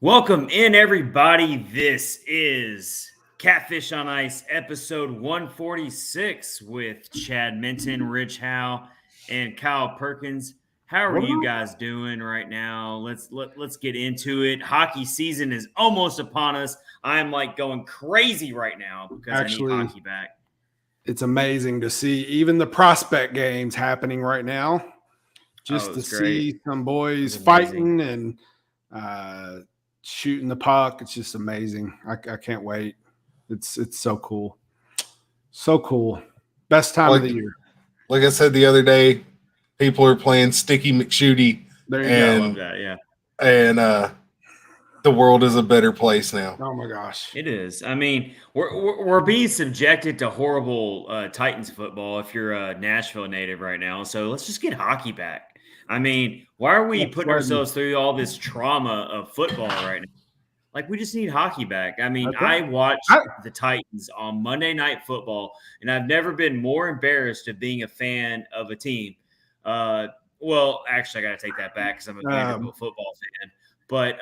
Welcome in, everybody. This is Catfish on Ice, episode 146 with Chad Minton, Rich Howe, and Kyle Perkins. How are you guys doing right now? Let's get into it. Hockey season is almost upon us. I am like going crazy right now because I need hockey back. It's amazing to see even the prospect games happening right now. Just to see some boys fighting and shooting the puck. It's just amazing. I can't wait. It's so cool. So cool. Best time of the year. Like I said the other day, people are playing Sticky McShooty. There you go. I love that, yeah. And the world is a better place now. Oh my gosh. It is. I mean, we're being subjected to horrible Titans football if you're a Nashville native right now. So let's just get hockey back. I mean, why are we putting ourselves through all this trauma of football right now? Like, we just need hockey back. I mean, I watched the Titans on Monday Night Football, and I've never been more embarrassed of being a fan of a team. Well, actually, I got to take that back because I'm a Vanderbilt football fan. But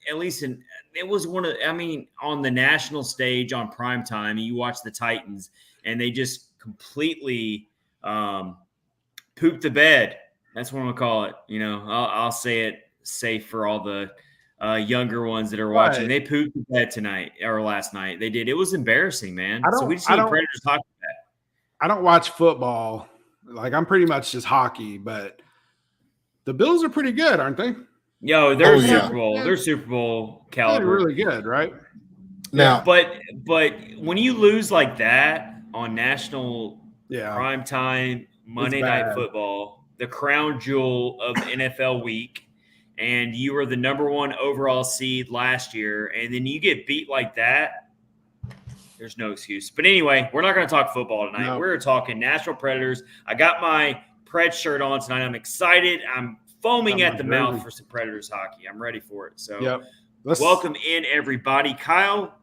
at least it was on the national stage on primetime, you watch the Titans, and they just completely pooped the bed. That's what I'm going to call it. You know, I'll say it safe for all the younger ones that are watching. Right. They pooped the bed tonight or last night. They did. It was embarrassing, man. So we just need Predators hockey back. I don't watch football. Like, I'm pretty much just hockey, but the Bills are pretty good, aren't they? Yo, they're Super Bowl. They're Super Bowl caliber. They're really good, right? Now, but when you lose like that on national primetime Monday Night Football, the crown jewel of NFL week, and you were the number one overall seed last year, and then you get beat like that, there's no excuse. But anyway, we're not going to talk football tonight. No. We're talking Nashville Predators. I got my Preds shirt on tonight. I'm excited. I'm foaming at the mouth for some Predators hockey. I'm ready for it. So welcome in, everybody. Kyle,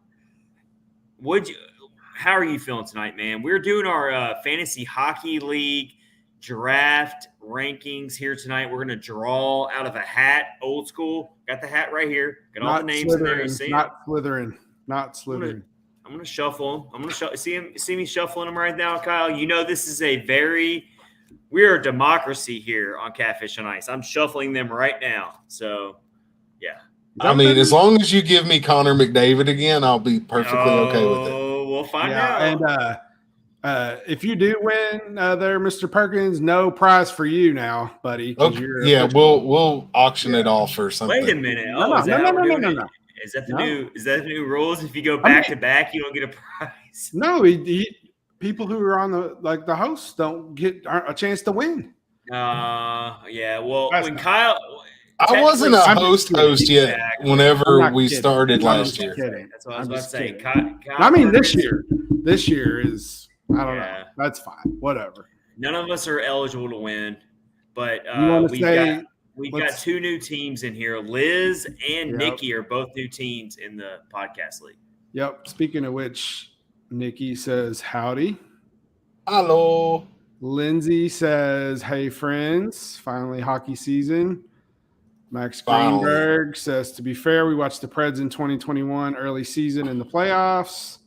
how are you feeling tonight, man? We're doing our Fantasy Hockey League draft rankings here tonight. We're going to draw out of a hat, old school. Got the hat right here. Got all the names in there. Not Slytherin. I'm going to shuffle them. I'm going to see me shuffling them right now, Kyle. You know this is we're a democracy here on Catfish on Ice. I'm shuffling them right now. So, yeah. I mean, as long as you give me Connor McDavid again, I'll be perfectly okay with it. We'll find out. And if you do win there, Mr. Perkins, no prize for you now, buddy. Okay. We'll auction it off or something. Wait a minute. No. Is that the new rules? If you go back to back, you don't get a prize. No, people who are on the hosts don't get a chance to win. Yeah. Well, when Kyle, I wasn't a host yet. Whenever we started last year, that's what I was about to say. I mean, this year is. I don't know. That's fine. Whatever. None of us are eligible to win, but we've got two new teams in here. Liz and Nikki are both new teams in the podcast league. Yep. Speaking of which, Nikki says howdy. Hello. Lindsay says, hey, friends. Finally, hockey season. Max Greenberg says, to be fair, we watched the Preds in 2021 early season in the playoffs.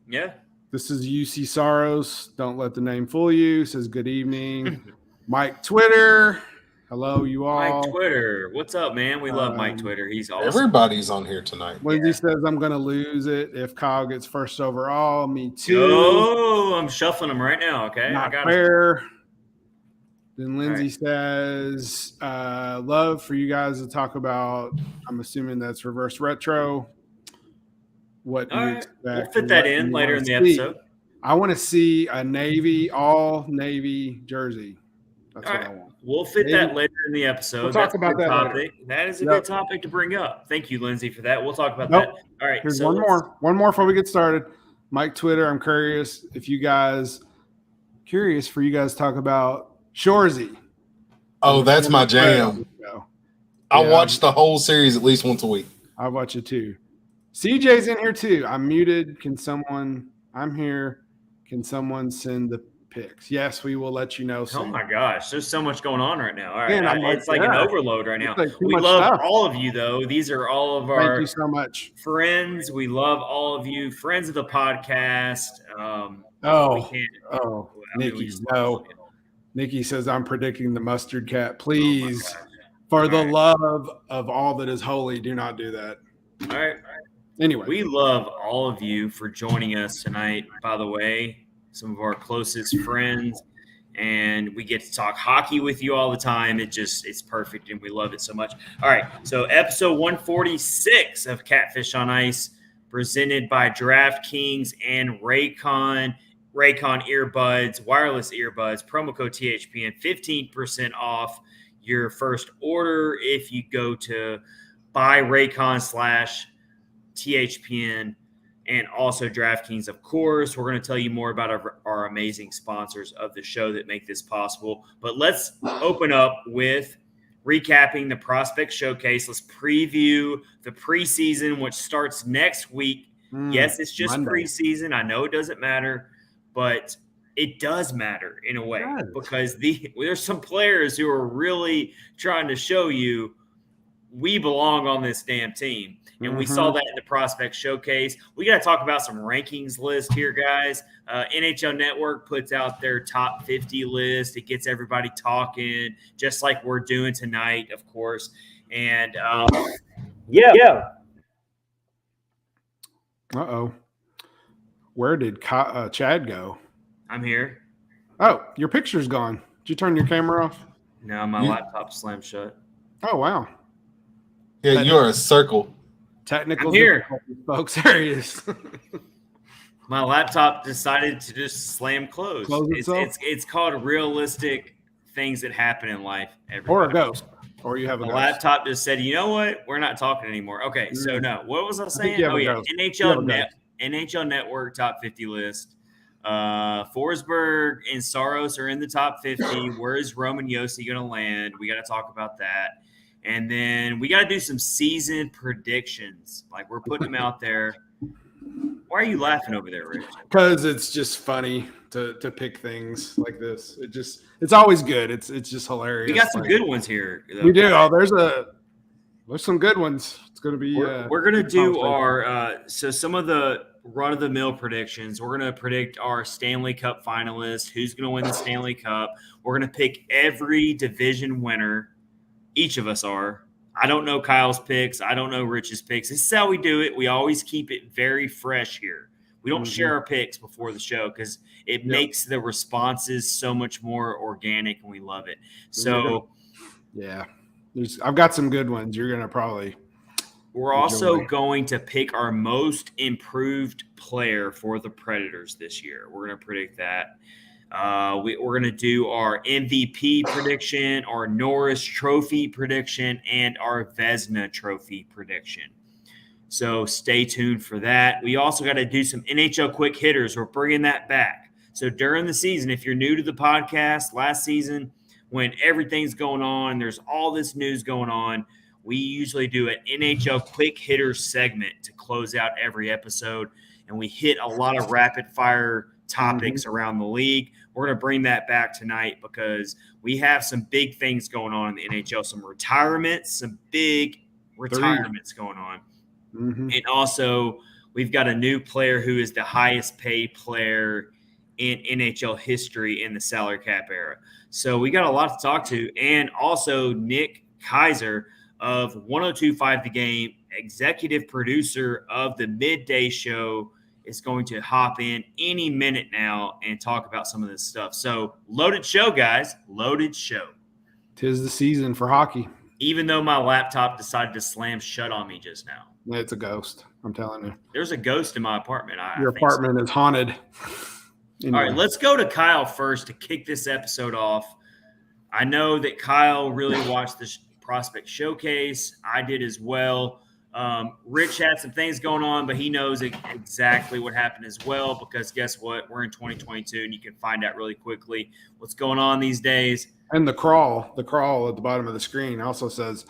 Yeah. This is UC Saros. Don't let the name fool you. Says good evening. Mike Twitter. Hello, you all. Mike Twitter. What's up, man? We love Mike Twitter. He's awesome. Everybody's on here tonight. Lindsay says I'm going to lose it if Kyle gets first overall. Me too. Oh, I'm shuffling them right now. Okay. Not fair. Then Lindsay says, love for you guys to talk about, I'm assuming that's reverse retro. What you expect. We'll fit that in later in the episode. I want to see a all Navy jersey. That's what I want. We'll fit that later in the episode. We'll talk about that later. That is a good topic to bring up. Thank you, Lindsay, for that. We'll talk about that. All right. Here's one more before we get started. Mike Twitter, I'm curious for you guys to talk about Shorzy. Oh, that's my jam. I watch the whole series at least once a week. I watch it too. CJ's in here too. I'm muted. I'm here. Can someone send the picks. Yes, we will let you know soon. Oh my gosh, there's so much going on right now. All right, Man, it's like an overload right now. Like we love all of you, though. These are all of our Thank you so much. friends. We love all of you, friends of the podcast. Nikki says I'm predicting the mustard cat. Please, for the love of all that is holy, do not do that. All right. Anyway, we love all of you for joining us tonight. By the way, some of our closest friends, and we get to talk hockey with you all the time. It's perfect, and we love it so much. All right, so episode 146 of Catfish on Ice, presented by DraftKings and Raycon earbuds, wireless earbuds, promo code THPN, 15% off your first order if you go to buyraycon/THPN, and also DraftKings, of course. We're going to tell you more about our amazing sponsors of the show that make this possible. But let's open up with recapping the Prospect Showcase. Let's preview the preseason, which starts next week. Yes, it's just Monday. Preseason. I know it doesn't matter, but it does matter in a way because there's some players who are really trying to show you we belong on this damn team. And we saw that in the Prospect Showcase. We got to talk about some rankings list here, guys. NHL Network puts out their top 50 list. It gets everybody talking, just like we're doing tonight, of course. And, yeah. Uh-oh. Where did Chad go? I'm here. Oh, your picture's gone. Did you turn your camera off? No, my laptop slammed shut. Oh, wow. Yeah, you're a circle. Technical I'm here, folks. There he is. My laptop decided to just slam closed. It's called realistic things that happen in life. Or a ghost. Or you have a ghost. laptop just said, you know what? We're not talking anymore. Okay, so no. What was I saying? NHL Network top 50 list. Forsberg and Saros are in the top 50. Where is Roman Josi going to land? We got to talk about that. And then we got to do some season predictions. Like, we're putting them out there. Why are you laughing over there, Rich? Because it's just funny to pick things like this. It's always good. It's just hilarious. We got some good ones here. Though. We do. Oh, there's some good ones. It's going to be. We're going to do our some of the run-of-the-mill predictions. We're going to predict our Stanley Cup finalists, who's going to win the Stanley Cup. We're going to pick every division winner. Each of us are. I don't know Kyle's picks. I don't know Rich's picks. This is how we do it. We always keep it very fresh here. We don't share our picks before the show because it makes the responses so much more organic, and we love it. So, yeah, I've got some good ones. You're going to probably. We're also going to pick our most improved player for the Predators this year. We're going to predict that. We're going to do our MVP prediction, our Norris Trophy prediction, and our Vezina Trophy prediction. So stay tuned for that. We also got to do some NHL Quick Hitters. We're bringing that back. So during the season, if you're new to the podcast, last season, when everything's going on, there's all this news going on, we usually do an NHL Quick Hitters segment to close out every episode, and we hit a lot of rapid-fire topics around the league. We're going to bring that back tonight because we have some big things going on in the NHL, some big retirements going on. And also, we've got a new player who is the highest paid player in NHL history in the salary cap era. So we got a lot to talk to. And also, Nick Kaiser of 102.5 The Game, executive producer of the Midday Show, is going to hop in any minute now and talk about some of this stuff. So loaded show, guys. Loaded show. 'Tis the season for hockey. Even though my laptop decided to slam shut on me just now. It's a ghost. I'm telling you. There's a ghost in my apartment. Your apartment is haunted. Anyway. All right, let's go to Kyle first to kick this episode off. I know that Kyle really watched the Prospect Showcase. I did as well. Rich had some things going on, but he knows exactly what happened as well because guess what? We're in 2022, and you can find out really quickly what's going on these days. And the crawl at the bottom of the screen also says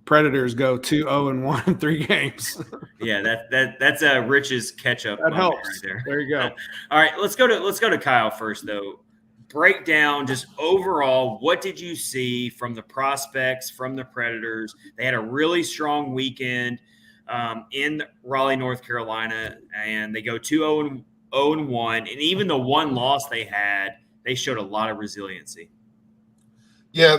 Predators go 2-0-1 in 3 games. Yeah, that's Rich's catch-up. That helps. Right there. There you go. All right, let's go to Kyle first, though. Break down just overall, what did you see from the prospects, from the Predators? They had a really strong weekend in Raleigh, North Carolina, and they go 2-0-1. And even the one loss they had, they showed a lot of resiliency. Yeah,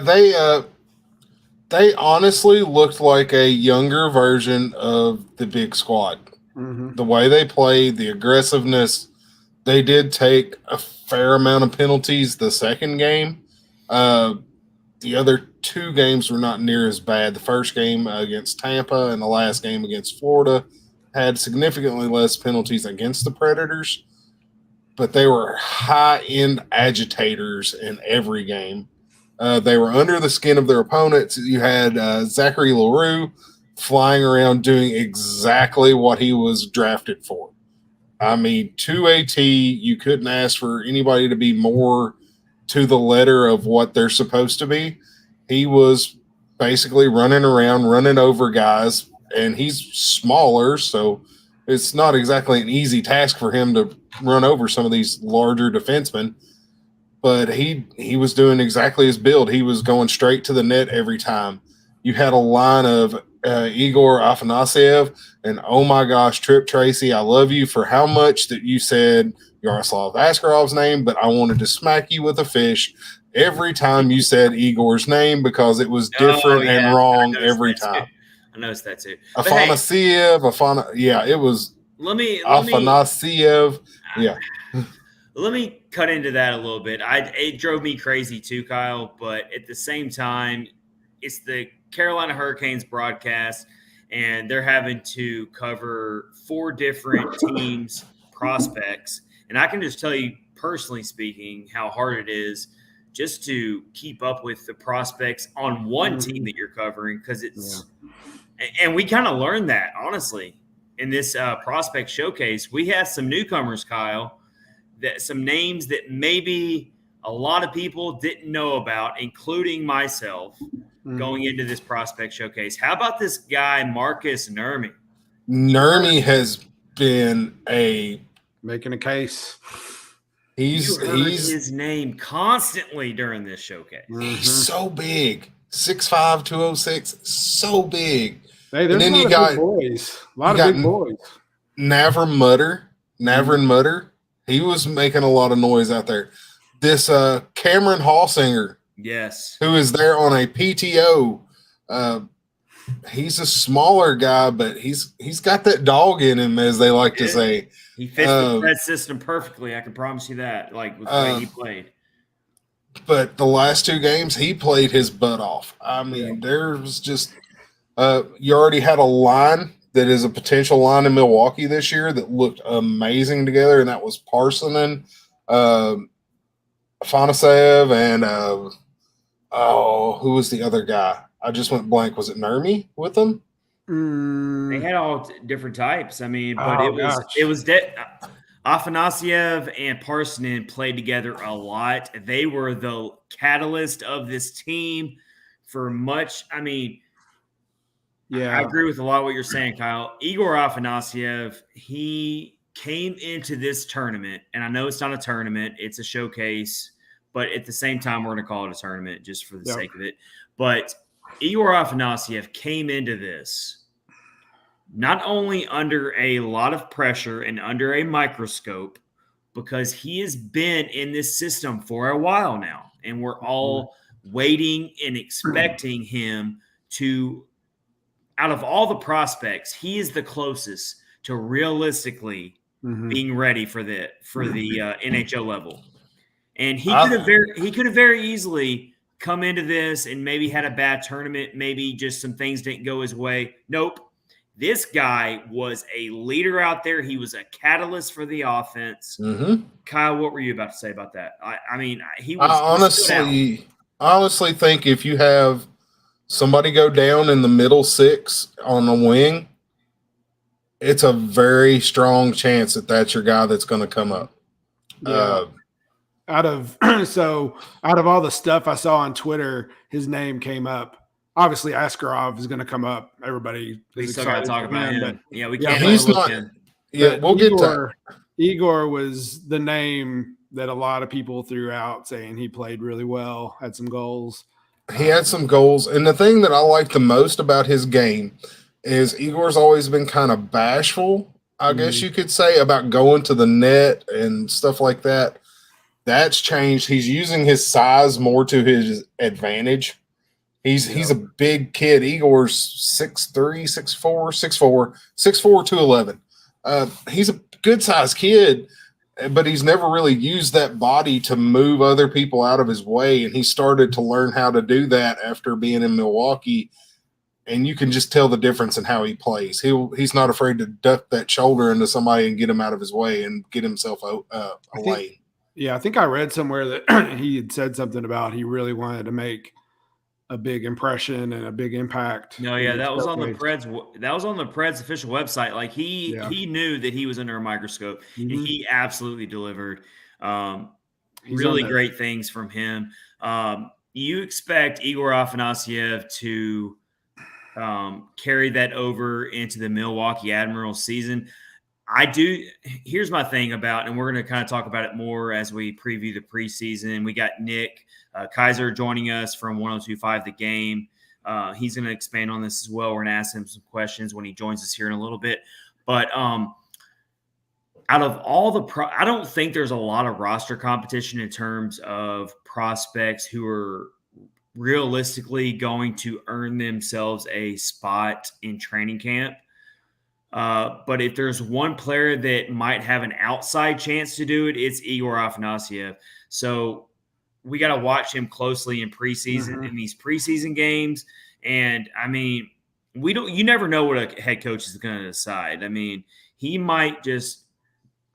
they honestly looked like a younger version of the big squad. Mm-hmm. The way they played, the aggressiveness, they did take a fair amount of penalties the second game. The other 2 games were not near as bad. The first game against Tampa and the last game against Florida had significantly less penalties against the Predators, but they were high-end agitators in every game. They were under the skin of their opponents. You had Zachary Leroux flying around doing exactly what he was drafted for. I mean, to a T, you couldn't ask for anybody to be more to the letter of what they're supposed to be. He was basically running around, running over guys, and he's smaller, so it's not exactly an easy task for him to run over some of these larger defensemen. But he was doing exactly his build. He was going straight to the net every time. You had a line of Igor Afanasyev and, oh my gosh, Trip Tracy, I love you for how much that you said Yaroslav Askarov's name, but I wanted to smack you with a fish every time you said Igor's name because it was different and wrong every time. I noticed that too. Afanasyev, it was Afanasyev. Yeah. Let me cut into that a little bit. It drove me crazy too, Kyle, but at the same time, it's the Carolina Hurricanes broadcast, and they're having to cover 4 different teams' prospects. And I can just tell you, personally speaking, how hard it is just to keep up with the prospects on one team that you're covering, because it's and we kind of learned that, honestly, in this prospect showcase. We have some newcomers, Kyle, that some names that maybe a lot of people didn't know about, including myself, going into this prospect showcase. How about this guy, Marcus Nurmi? Nurmi has been making a case. He's his name constantly during this showcase. He's so big. 6'5", 206, so big. Hey, there's a lot of big boys. A lot of big boys. Navrin Mutter. He was making a lot of noise out there. This Cameron Hallsinger, yes, who is there on a PTO. He's a smaller guy, but he's got that dog in him, as they like to say. He fits the Preds system perfectly. I can promise you that. Like with the way he played. But the last 2 games, he played his butt off. I mean, there was just you already had a line that is a potential line in Milwaukee this year that looked amazing together, and that was Parsonen, Afanasyev, and who was the other guy? I just went blank. Was it Nurmi with them? They had all different types. I mean, but it was Afanasyev and Parsonen played together a lot. They were the catalyst of this team for much. I mean, I agree with a lot of what you're saying, Kyle. Igor Afanasyev, he came into this tournament, and I know it's not a tournament, it's a showcase, but at the same time, we're going to call it a tournament just for the sake of it. But Igor Afanasyev came into this not only under a lot of pressure and under a microscope, because he has been in this system for a while now, and we're all waiting and expecting him to, out of all the prospects, he is the closest to realistically being ready for the NHL level. And he could have very easily come into this and maybe had a bad tournament, maybe just some things didn't go his way. Nope. This guy was a leader out there. He was a catalyst for the offense. Kyle, what were you about to say about that? I mean, he was. I honestly think if you have somebody go down in the middle 6 on the wing, it's a very strong chance that that's your guy that's going to come up. Out of all the stuff I saw on Twitter, his name came up obviously Askarov is going to come up. Everybody We is still got to excited talk for about him, him. Yeah, we yeah, can't he's overlook not. him. Yeah, but we'll get to. Igor was the name that a lot of people threw out, saying he played really well, had some goals. He had some goals, and the thing that I like the most about his game is Igor's always been kind of bashful, I guess you could say, about going to the net and stuff like that. That's changed. He's using his size more to his advantage. He's a big kid. Igor's 6'3", 6'4", 6'4", 6'4", 211. He's a good-sized kid, but he's never really used that body to move other people out of his way, and he started to learn how to do that after being in Milwaukee, and you can just tell the difference in how he plays. He's not afraid to duck that shoulder into somebody and get him out of his way and get himself away. Yeah, I think I read somewhere that he had said something about he really wanted to make a big impression and a big impact. No, yeah, that was on the Preds. That was on the Preds official website. Like he knew that he was under a microscope, and he absolutely delivered. Really great things from him. You expect Igor Afanasyev to carry that over into the Milwaukee Admirals season. I do. Here's my thing about, and we're going to kind of talk about it more as we preview the preseason. We got Nick Kaiser joining us from 102.5 The Game. He's going to expand on this as well. We're going to ask him some questions when he joins us here in a little bit. But out of all the I don't think there's a lot of roster competition in terms of prospects who are realistically going to earn themselves a spot in training camp. But if there's one player that might have an outside chance to do it, it's Igor Afanasyev. So we got to watch him closely in preseason, in these preseason games. And I mean, you never know what a head coach is going to decide. I mean, he might just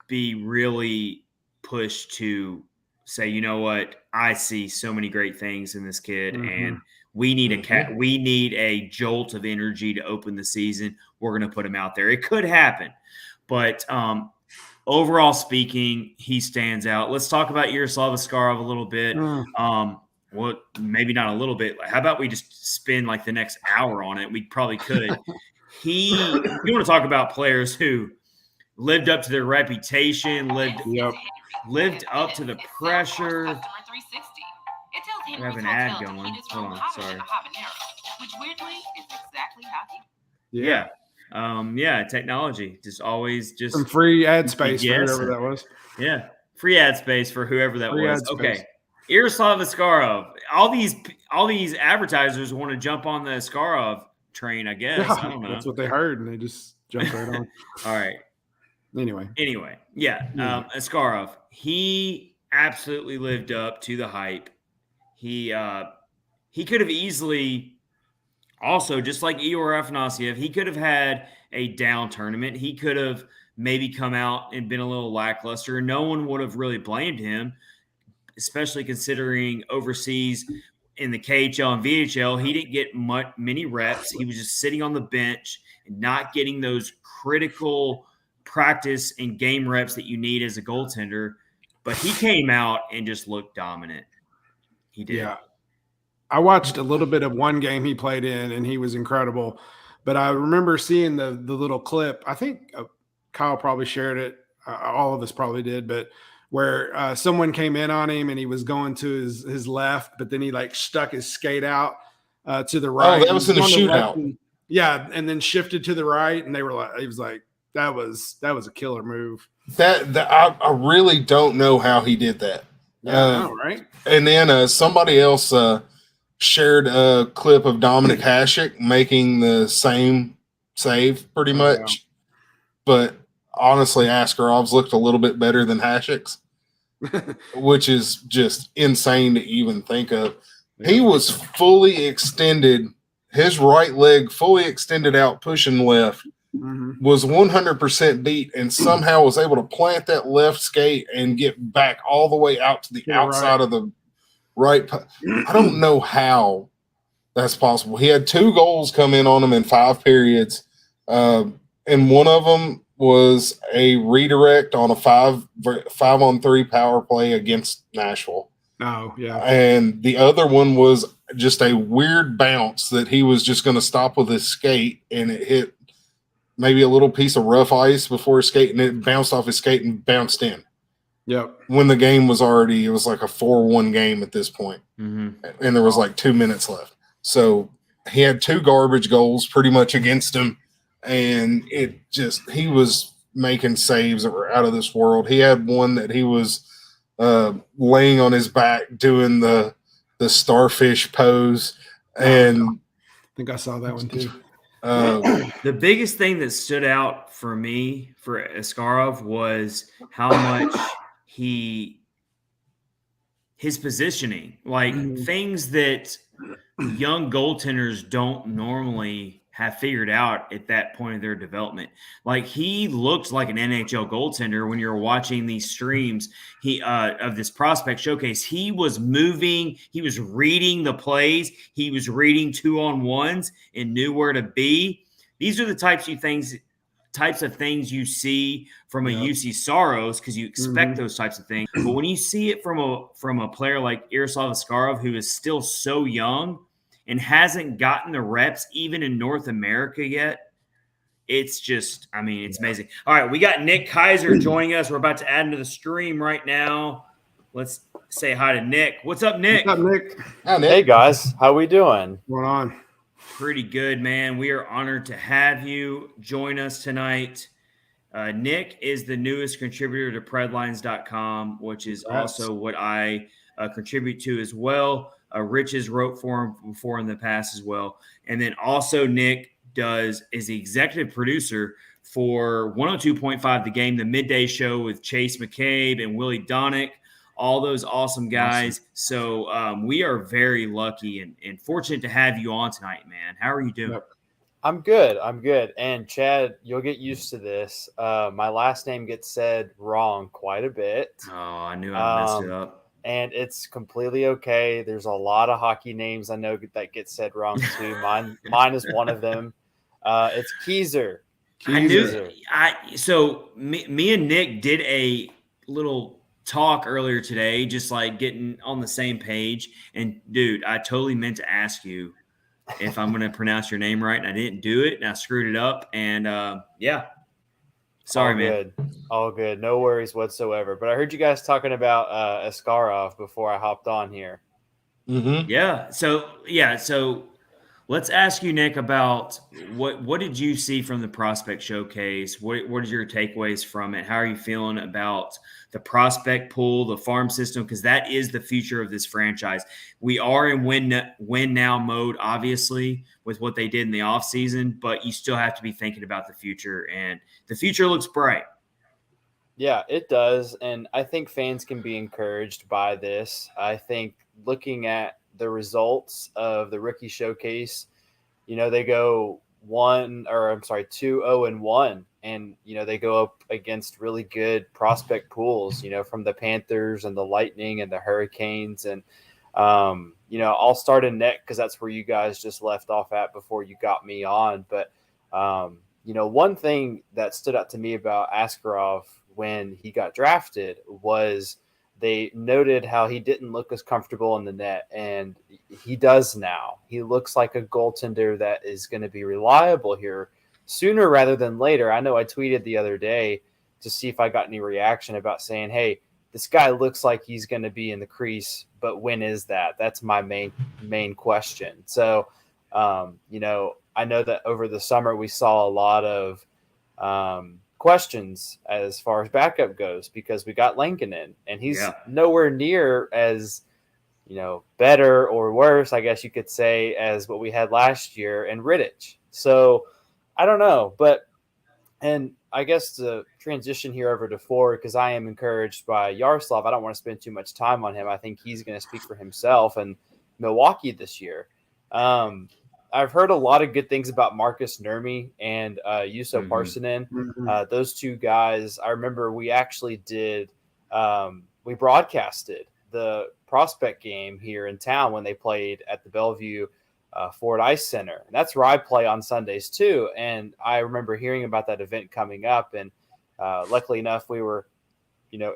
be really pushed to say, you know what, I see so many great things in this kid, and we need a jolt of energy to open the season. We're going to put him out there. It could happen, but overall speaking, he stands out. Let's talk about Yaroslav Askarov a little bit. Well, maybe not a little bit. How about we just spend like the next hour on it? We probably could. You want to talk about players who lived up to their reputation, lived up to the pressure. We have an ad going. Hold on, sorry. Which weirdly is exactly how he. Technology. Just always some free ad space for whoever that was. Yeah. Free ad space for whoever that was. Okay. Yaroslav Askarov. All these advertisers want to jump on the Askarov train, I guess. Yeah, I don't know. That's what they heard, and they just jumped right on. All right. Anyway, Askarov. He absolutely lived up to the hype. He could have easily also, just like Igor Afanasyev, he could have had a down tournament. He could have maybe come out and been a little lackluster. No one would have really blamed him, especially considering overseas in the KHL and VHL, he didn't get many reps. He was just sitting on the bench and not getting those critical practice and game reps that you need as a goaltender. But he came out and just looked dominant. He did. Yeah. I watched a little bit of one game he played in, and he was incredible. But I remember seeing the little clip. I think Kyle probably shared it. All of us probably did. But where someone came in on him, and he was going to his left, but then he like stuck his skate out to the right. Oh, that was in the shootout. And then shifted to the right, and he was like, that was a killer move. I really don't know how he did that. Yeah, right. And then somebody else shared a clip of Dominic Hasek making the same save pretty much. Yeah. But honestly, Askarov's looked a little bit better than Hasek's, which is just insane to even think of. Yeah. He was fully extended, his right leg fully extended out, pushing left, was 100% beat, and somehow was able to plant that left skate and get back all the way out to the outside of the right. I don't know how that's possible. He had 2 goals come in on him in 5 periods, and one of them was a redirect on a 5-on-3 power play against Nashville. Oh, yeah. And the other one was just a weird bounce that he was just going to stop with his skate, and it hit maybe a little piece of rough ice before his skate, and it bounced off his skate and bounced in. Yep. When the game was already, it was like a 4-1 game at this point. Mm-hmm. And there was like 2 minutes left. So he had 2 garbage goals pretty much against him. And he was making saves that were out of this world. He had one that he was laying on his back doing the starfish pose. And I think I saw that one too. The biggest thing that stood out for me for Askarov was how much his positioning, like things that young goaltenders don't normally have figured out at that point of their development. Like he looked like an NHL goaltender when you're watching these streams of this prospect showcase. He was moving, he was reading the plays, he was reading 2-on-1s and knew where to be. These are the types of things you see from a UC Saros because you expect those types of things. But when you see it from a player like Yaroslav Askarov, who is still so young and hasn't gotten the reps even in North America yet, it's just, it's amazing. All right, we got Nick Kaiser joining us. We're about to add into the stream right now. Let's say hi to Nick. What's up, Nick? What's up, Nick? Hi, Nick. Hey, guys. How we doing? What's going on? Pretty good, man. We are honored to have you join us tonight. Nick is the newest contributor to Predlines.com, which is also what I contribute to as well. Rich has wrote for him before in the past as well. And then also Nick is the executive producer for 102.5 The Game, the midday show with Chase McCabe and Willie Donick, all those awesome guys. Awesome. So we are very lucky and fortunate to have you on tonight, man. How are you doing? I'm good. And Chad, you'll get used to this. My last name gets said wrong quite a bit. Oh, I knew I messed it up. And it's completely okay. There's a lot of hockey names I know that get said wrong too. Mine is one of them. It's Kaiser. I knew. So me and Nick did a little talk earlier today, just like getting on the same page. And dude, I totally meant to ask you if I'm going to pronounce your name right, and I didn't do it, and I screwed it up. And sorry, man. All good. No worries whatsoever. But I heard you guys talking about Askarov before I hopped on here. Mm-hmm. Yeah. So let's ask you, Nick, about what did you see from the prospect showcase? What are your takeaways from it? How are you feeling about the prospect pool, the farm system? Because that is the future of this franchise. We are in win now mode, obviously, with what they did in the offseason, but you still have to be thinking about the future, and the future looks bright. Yeah, it does. And I think fans can be encouraged by this. I think looking at the results of the rookie showcase, they go 2-0-1, and they go up against really good prospect pools, from the Panthers and the Lightning and the Hurricanes. And I'll start in net because that's where you guys just left off at before you got me on. But one thing that stood out to me about Askarov when he got drafted was they noted how he didn't look as comfortable in the net, and he does now. He looks like a goaltender that is going to be reliable here sooner rather than later. I know I tweeted the other day to see if I got any reaction about saying, hey, this guy looks like he's going to be in the crease, but when is that? That's my main question. So, I know that over the summer we saw a lot of questions as far as backup goes because we got Lankinen, and he's nowhere near as better or worse, I guess you could say, as what we had last year and Rittich. So I don't know, and I guess to transition here over to forward, because I am encouraged by Yaroslav. I don't want to spend too much time on him. I think he's going to speak for himself and Milwaukee this year. I've heard a lot of good things about Marcus Nurmi and Juuso Parssinen. Those two guys, I remember we actually did we broadcasted the prospect game here in town when they played at the Bellevue Ford Ice Center. And that's where I play on Sundays too. And I remember hearing about that event coming up. And luckily enough, we were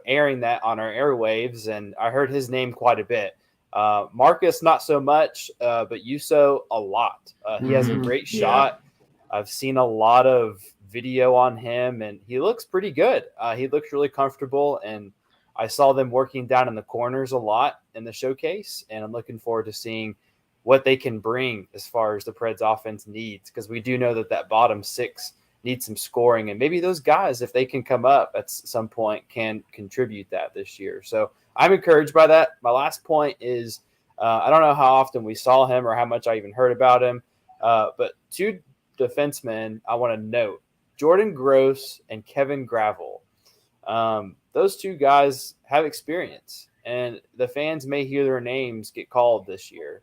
airing that on our airwaves, and I heard his name quite a bit. Marcus, not so much, but Yuso a lot. He has a great shot. I've seen a lot of video on him, and he looks pretty good. He looks really comfortable, and I saw them working down in the corners a lot in the showcase, and I'm looking forward to seeing what they can bring as far as the Preds offense needs, because we do know that bottom six needs some scoring, and maybe those guys, if they can come up at some point, can contribute that this year. So I'm encouraged by that. My last point is I don't know how often we saw him or how much I even heard about him, but two defensemen I want to note, Jordan Gross and Kevin Gravel. Those two guys have experience, and the fans may hear their names get called this year.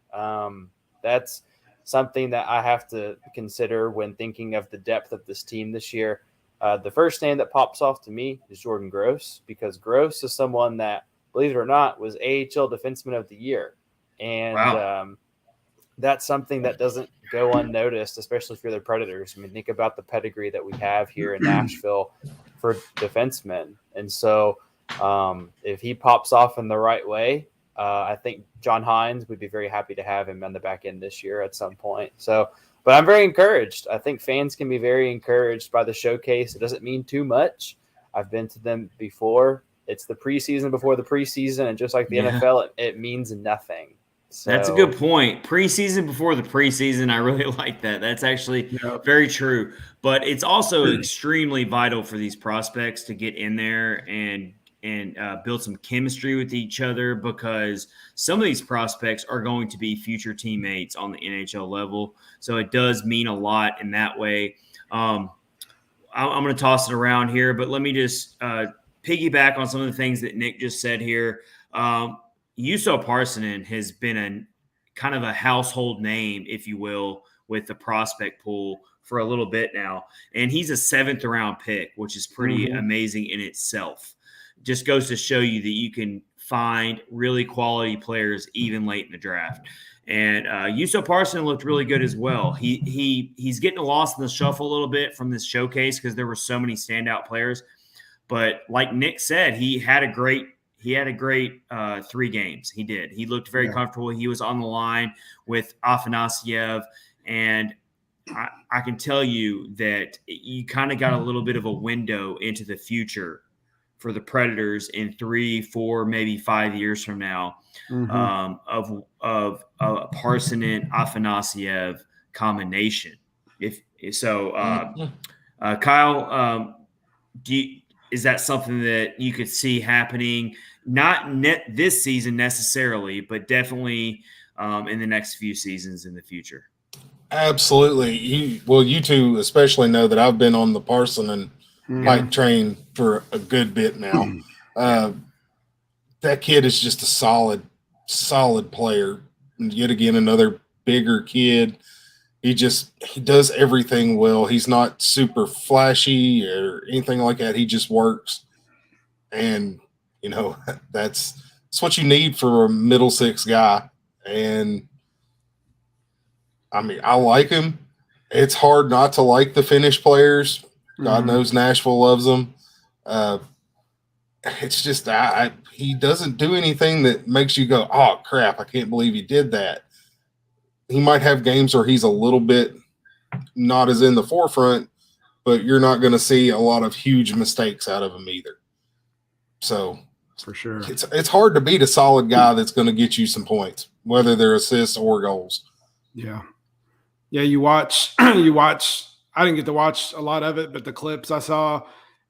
That's something that I have to consider when thinking of the depth of this team this year. The first name that pops off to me is Jordan Gross, because Gross is someone that, believe it or not, was AHL Defenseman of the Year. And that's something that doesn't go unnoticed, especially for the Predators. I mean, think about the pedigree that we have here in Nashville for defensemen. And so if he pops off in the right way, I think John Hines would be very happy to have him on the back end this year at some point. So, but I'm very encouraged. I think fans can be very encouraged by the showcase. It doesn't mean too much. I've been to them before. It's the preseason before the preseason, and just like the NFL, it means nothing. So, that's a good point. Preseason before the preseason, I really like that. That's actually very true. But it's also extremely vital for these prospects to get in there and build some chemistry with each other, because some of these prospects are going to be future teammates on the NHL level. So it does mean a lot in that way. I'm going to toss it around here, but let me just piggyback on some of the things that Nick just said here. Juuso Parssinen has been a kind of a household name, if you will, with the prospect pool for a little bit now. And he's a 7th round pick, which is pretty amazing in itself. Just goes to show you that you can find really quality players even late in the draft. And Juuso Parssinen looked really good as well. He's getting lost in the shuffle a little bit from this showcase because there were so many standout players. But like Nick said, he had a great 3 games. He did. He looked very comfortable. He was on the line with Afanasyev, and I can tell you that you kind of got a little bit of a window into the future for the Predators in 3, 4, maybe 5 years from now, of a Parssinen Afanasyev combination. If so, Kyle, is that something that you could see happening? Not this season necessarily, but definitely in the next few seasons in the future. Absolutely. You two especially know that I've been on the Parssinen hype train for a good bit now. That kid is just a solid player. And yet again, another bigger kid. He does everything well. He's not super flashy or anything like that. He just works. And, that's what you need for a middle six guy. And, I mean, I like him. It's hard not to like the Finnish players. God knows Nashville loves them. It's just he doesn't do anything that makes you go, oh, crap, I can't believe he did that. He might have games where he's a little bit not as in the forefront, but you're not going to see a lot of huge mistakes out of him either. So for sure, it's hard to beat a solid guy that's going to get you some points, whether they're assists or goals. Yeah. You watch. I didn't get to watch a lot of it, but the clips I saw,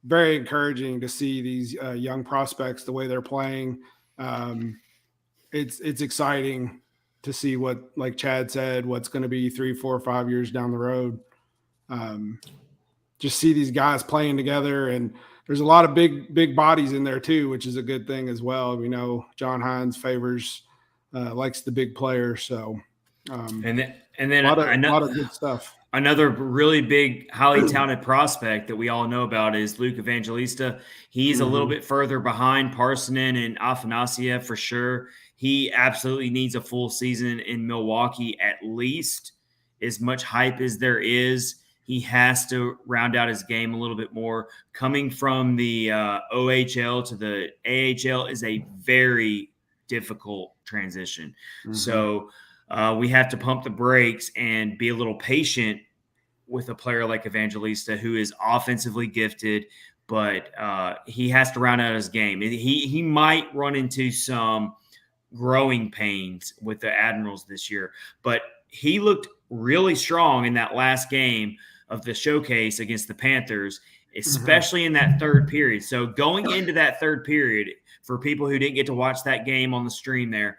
very encouraging to see these young prospects, the way they're playing. It's exciting to see what, like Chad said, what's going to be 3, 4, 5 years down the road. Just see these guys playing together, and there's a lot of big bodies in there too, which is a good thing as well. We know John Hines likes the big players, so and then a lot of good stuff. Another really big, highly talented prospect that we all know about is Luke Evangelista. He's a little bit further behind Parssinen and Afanasyev for sure. He absolutely needs a full season in Milwaukee, at least as much hype as there is. He has to round out his game a little bit more. Coming from the OHL to the AHL is a very difficult transition. Mhm. So we have to pump the brakes and be a little patient with a player like Evangelista, who is offensively gifted, but he has to round out his game. He might run into some growing pains with the Admirals this year, but he looked really strong in that last game of the showcase against the Panthers, especially in that third period. So going into that third period, for people who didn't get to watch that game on the stream there,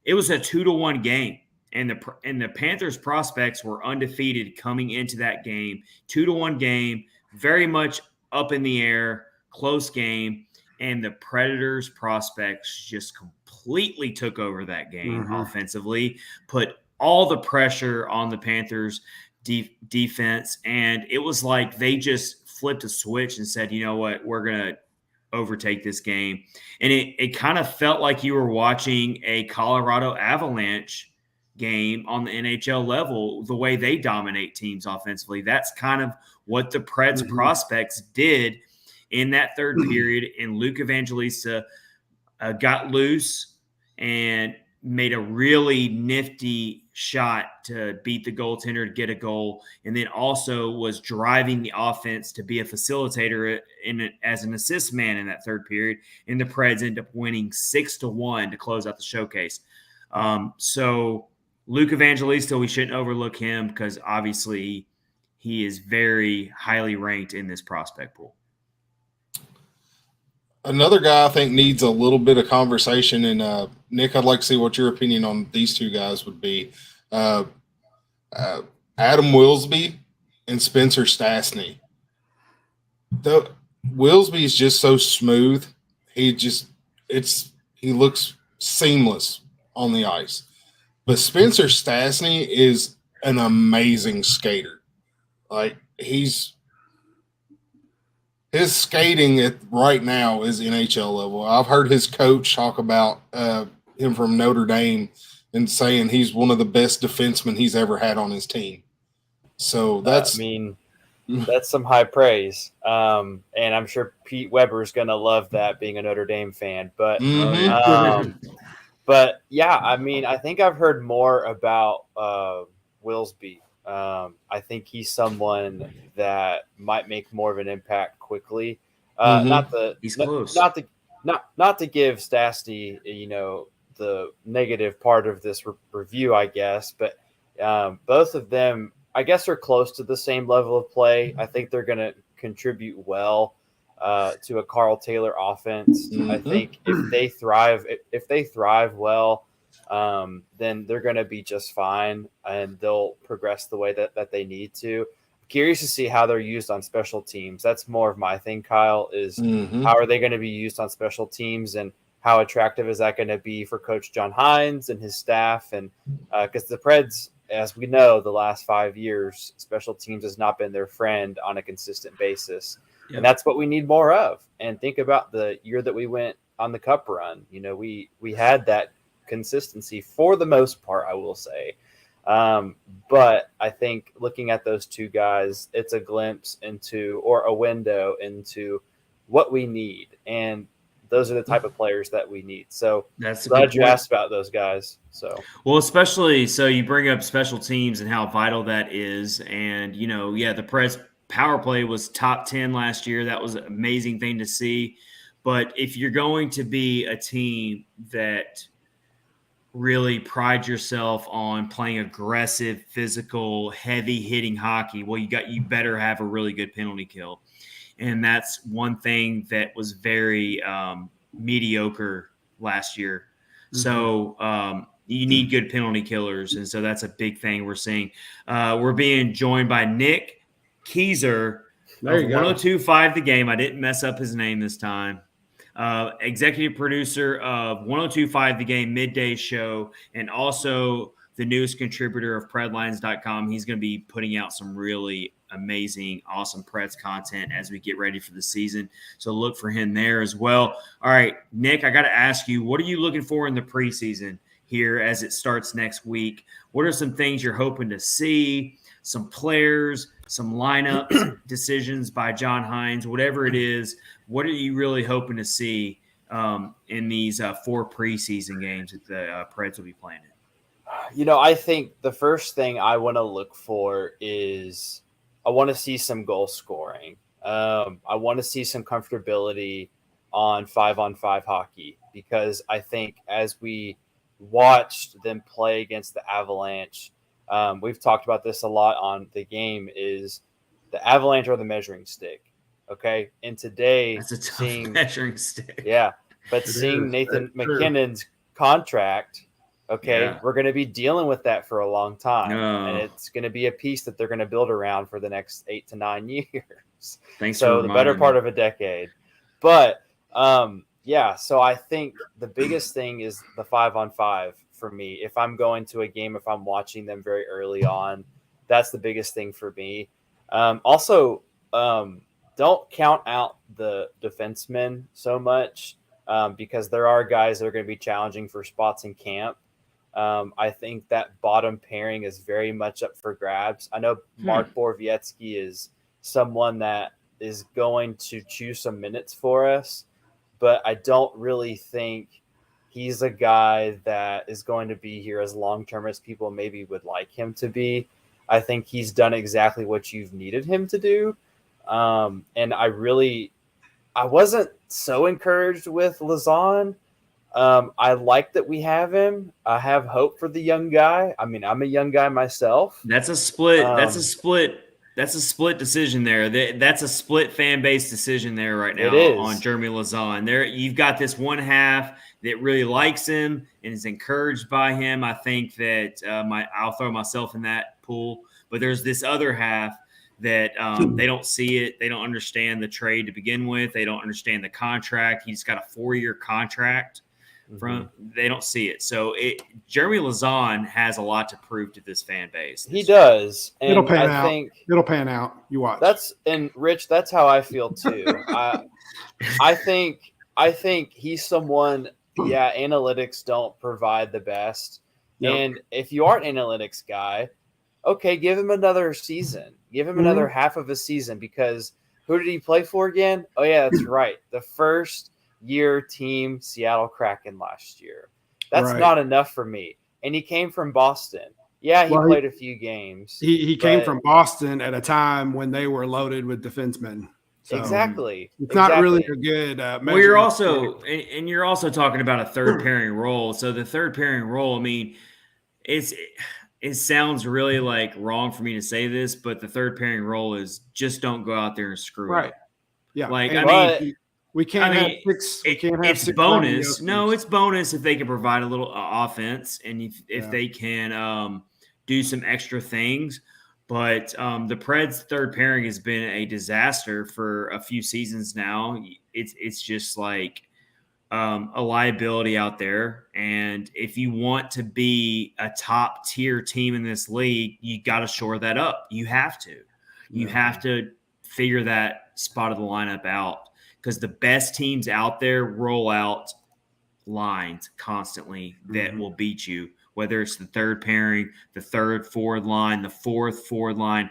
it was a 2-1 game. And the Panthers prospects were undefeated coming into that game. 2-1 game, very much up in the air, close game. And the Predators prospects just completely took over that game offensively, put all the pressure on the Panthers defense. And it was like they just flipped a switch and said, you know what, we're going to overtake this game. And it kind of felt like you were watching a Colorado Avalanche game on the NHL level, the way they dominate teams offensively. That's kind of what the Preds prospects did in that third period. And Luke Evangelista got loose and made a really nifty shot to beat the goaltender to get a goal, and then also was driving the offense to be a facilitator as an assist man in that third period. And the Preds end up winning 6-1 to close out the showcase. So Luke Evangelista, we shouldn't overlook him because obviously he is very highly ranked in this prospect pool. Another guy I think needs a little bit of conversation, and Nick, I'd like to see what your opinion on these two guys would be. Adam Wilsby and Spencer Stassney. Wilsby is just so smooth. He looks seamless on the ice. But Spencer Stassney is an amazing skater. Like his skating right now is NHL level. I've heard his coach talk about him from Notre Dame and saying he's one of the best defensemen he's ever had on his team. So that's some high praise. And I'm sure Pete Weber's going to love that, being a Notre Dame fan. But but yeah, I mean, I think I've heard more about Wilsby. I think he's someone that might make more of an impact quickly. He's close. Not to give Stassney, the negative part of this review, I guess, but both of them, I guess, are close to the same level of play. I think they're going to contribute well to a Carl Taylor offense. I think if they thrive well, then they're going to be just fine, and they'll progress the way that they need to. Curious to see how they're used on special teams. That's more of my thing, Kyle, is how are they going to be used on special teams, and how attractive is that going to be for Coach John Hines and his staff? And because the Preds, as we know, the last 5 years, special teams has not been their friend on a consistent basis. Yep. And that's what we need more of. And think about the year that we went on the Cup run. We had that consistency for the most part, I will say. But I think looking at those two guys, it's a glimpse into, or a window into, what we need. And those are the type of players that we need. So that's glad you asked about those guys. Well, especially so you bring up special teams and how vital that is. And, the Preds power play was top 10 last year. That was an amazing thing to see. But if you're going to be a team that really pride yourself on playing aggressive, physical, heavy hitting hockey, well, you better have a really good penalty kill. And that's one thing that was very mediocre last year. So you need good penalty killers. And so that's a big thing we're seeing. We're being joined by Nhl Quick of 102.5 The Game. I didn't mess up his name this time. Executive producer of 102.5 The Game Midday Show, and also the newest contributor of Predlines.com. He's going to be putting out some really amazing, awesome Preds content as we get ready for the season. So look for him there as well. All right, Nick, I got to ask you, what are you looking for in the preseason? here as it starts next week? What are some things you're hoping to see? Some players, some lineup decisions by John Hines, whatever it is. What are you really hoping to see in these 4 preseason games that the Preds will be playing in? I think the first thing I want to look for is I want to see some goal scoring. I want to see some comfortability on 5-on-5 hockey, because I think as we watched them play against the Avalanche, we've talked about this a lot on the game, is the Avalanche or the measuring stick. Okay. And today, That's a tough measuring stick. Yeah. But seeing Nathan McKinnon's contract, we're going to be dealing with that for a long time. And it's going to be a piece that they're going to build around for the next 8 to 9 years. Thanks. So the better part of a decade. But so I think the biggest thing is the 5-on-5 for me. If I'm going to a game, if I'm watching them very early on, that's the biggest thing for me. Also, don't count out the defensemen so much, because there are guys that are going to be challenging for spots in camp. I think that bottom pairing is very much up for grabs. I know Mark Borowiecki is someone that is going to choose some minutes for us, but I don't really think he's a guy that is going to be here as long-term as people maybe would like him to be. I think he's done exactly what you've needed him to do. And I wasn't so encouraged with Lauzon. I like that we have him. I have hope for the young guy. I mean, I'm a young guy myself. That's a split. That's a split decision there. That's a split fan base decision there right now on Jeremy Lauzon. There, you've got this one half that really likes him and is encouraged by him. I think that I'll throw myself in that pool. But there's this other half that they don't see it. They don't understand the trade to begin with. They don't understand the contract. He's got a 4-year contract. They don't see it. So Jeremy Lauzon has a lot to prove to this fan base. He does. And it'll pan out. It'll pan out. You watch. Rich, that's how I feel too. I think he's someone, analytics don't provide the best. Yep. And if you are an analytics guy, okay, give him another season. Give him another half of a season, because who did he play for again? Oh, yeah, that's right. The first-year team, Seattle Kraken last year. That's not enough for me. And he came from Boston. Yeah, he played a few games. He came from Boston at a time when they were loaded with defensemen. So exactly. It's not really a good well, you're also – and you're also talking about a third pairing role. So the third pairing role, I mean, it sounds really like wrong for me to say this, but the third pairing role is just don't go out there and screw it. Yeah. Like, we can't have six. It's bonus. No, it's bonus if they can provide a little offense and if they can do some extra things. But the Preds' third pairing has been a disaster for a few seasons now. It's just like a liability out there. And if you want to be a top tier team in this league, you got to shore that up. You have to. You have to figure that spot of the lineup out, because the best teams out there roll out lines constantly that will beat you, whether it's the third pairing, the third forward line, the fourth forward line.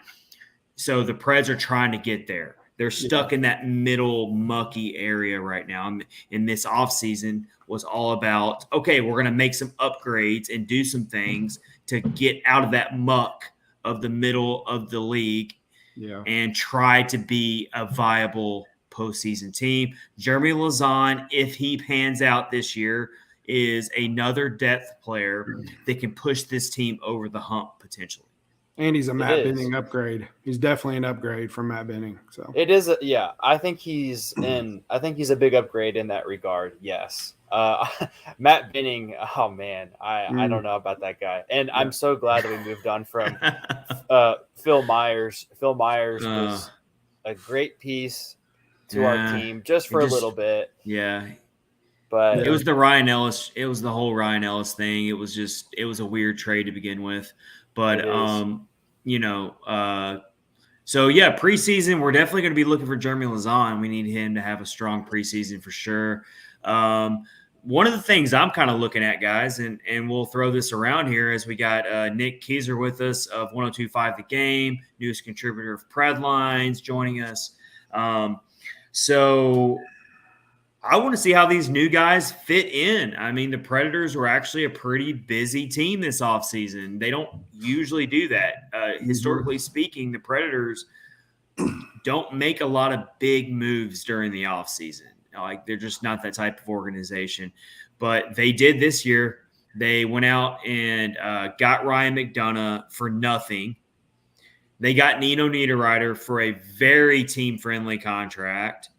So the Preds are trying to get there. They're stuck in that middle mucky area right now. And this offseason was all about, okay, we're going to make some upgrades and do some things to get out of that muck of the middle of the league and try to be a viable postseason team. Jeremy Lauzon, if he pans out this year, is another depth player that can push this team over the hump potentially. And he's a Matt Benning upgrade. He's definitely an upgrade from Matt Benning. So it is. I think he's a big upgrade in that regard. Yes. Matt Benning. Oh man, I don't know about that guy. And I'm so glad that we moved on from Phil Myers. Phil Myers was a great piece to our team just for a little bit. Yeah. But it was the Ryan Ellis. It was the whole Ryan Ellis thing. It was a weird trade to begin with. But, preseason, we're definitely going to be looking for Jeremy Lauzon. We need him to have a strong preseason for sure. one of the things I'm kind of looking at, guys, and we'll throw this around here as we got Nick Kaiser with us of 102.5 The Game, news contributor of Pred Lines, joining us. So I want to see how these new guys fit in. I mean, the Predators were actually a pretty busy team this offseason. They don't usually do that. Historically speaking, the Predators don't make a lot of big moves during the offseason. Like, they're just not that type of organization. But they did this year. They went out and got Ryan McDonough for nothing. They got Nino Niederreiter for a very team-friendly contract.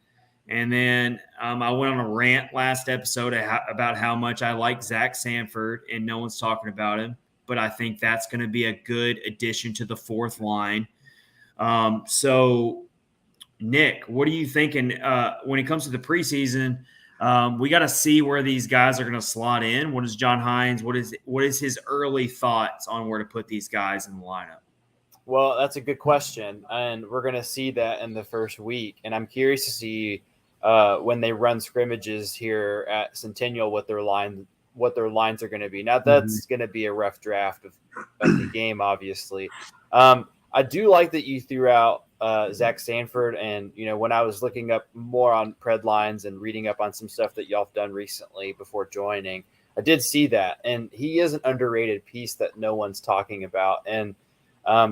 And then I went on a rant last episode about how much I like Zach Sanford, and no one's talking about him. But I think that's going to be a good addition to the fourth line. So, Nick, what are you thinking when it comes to the preseason? We got to see where these guys are going to slot in. What is John Hines? What is his early thoughts on where to put these guys in the lineup? Well, that's a good question, and we're going to see that in the first week. And I'm curious to see when they run scrimmages here at Centennial what their lines are going to be. Now, that's going to be a rough draft of the game, obviously. I do like that you threw out Zach Sanford, and when I was looking up more on Pred Lines and reading up on some stuff that y'all have done recently before joining, I did see that, and he is an underrated piece that no one's talking about. And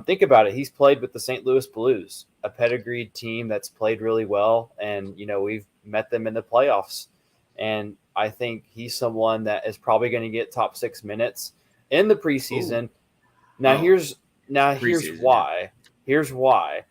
think about it, he's played with the St. Louis Blues, a pedigreed team that's played really well, and we've met them in the playoffs, and I think he's someone that is probably going to get top 6 minutes in the preseason. Ooh. Now here's why. Here's why.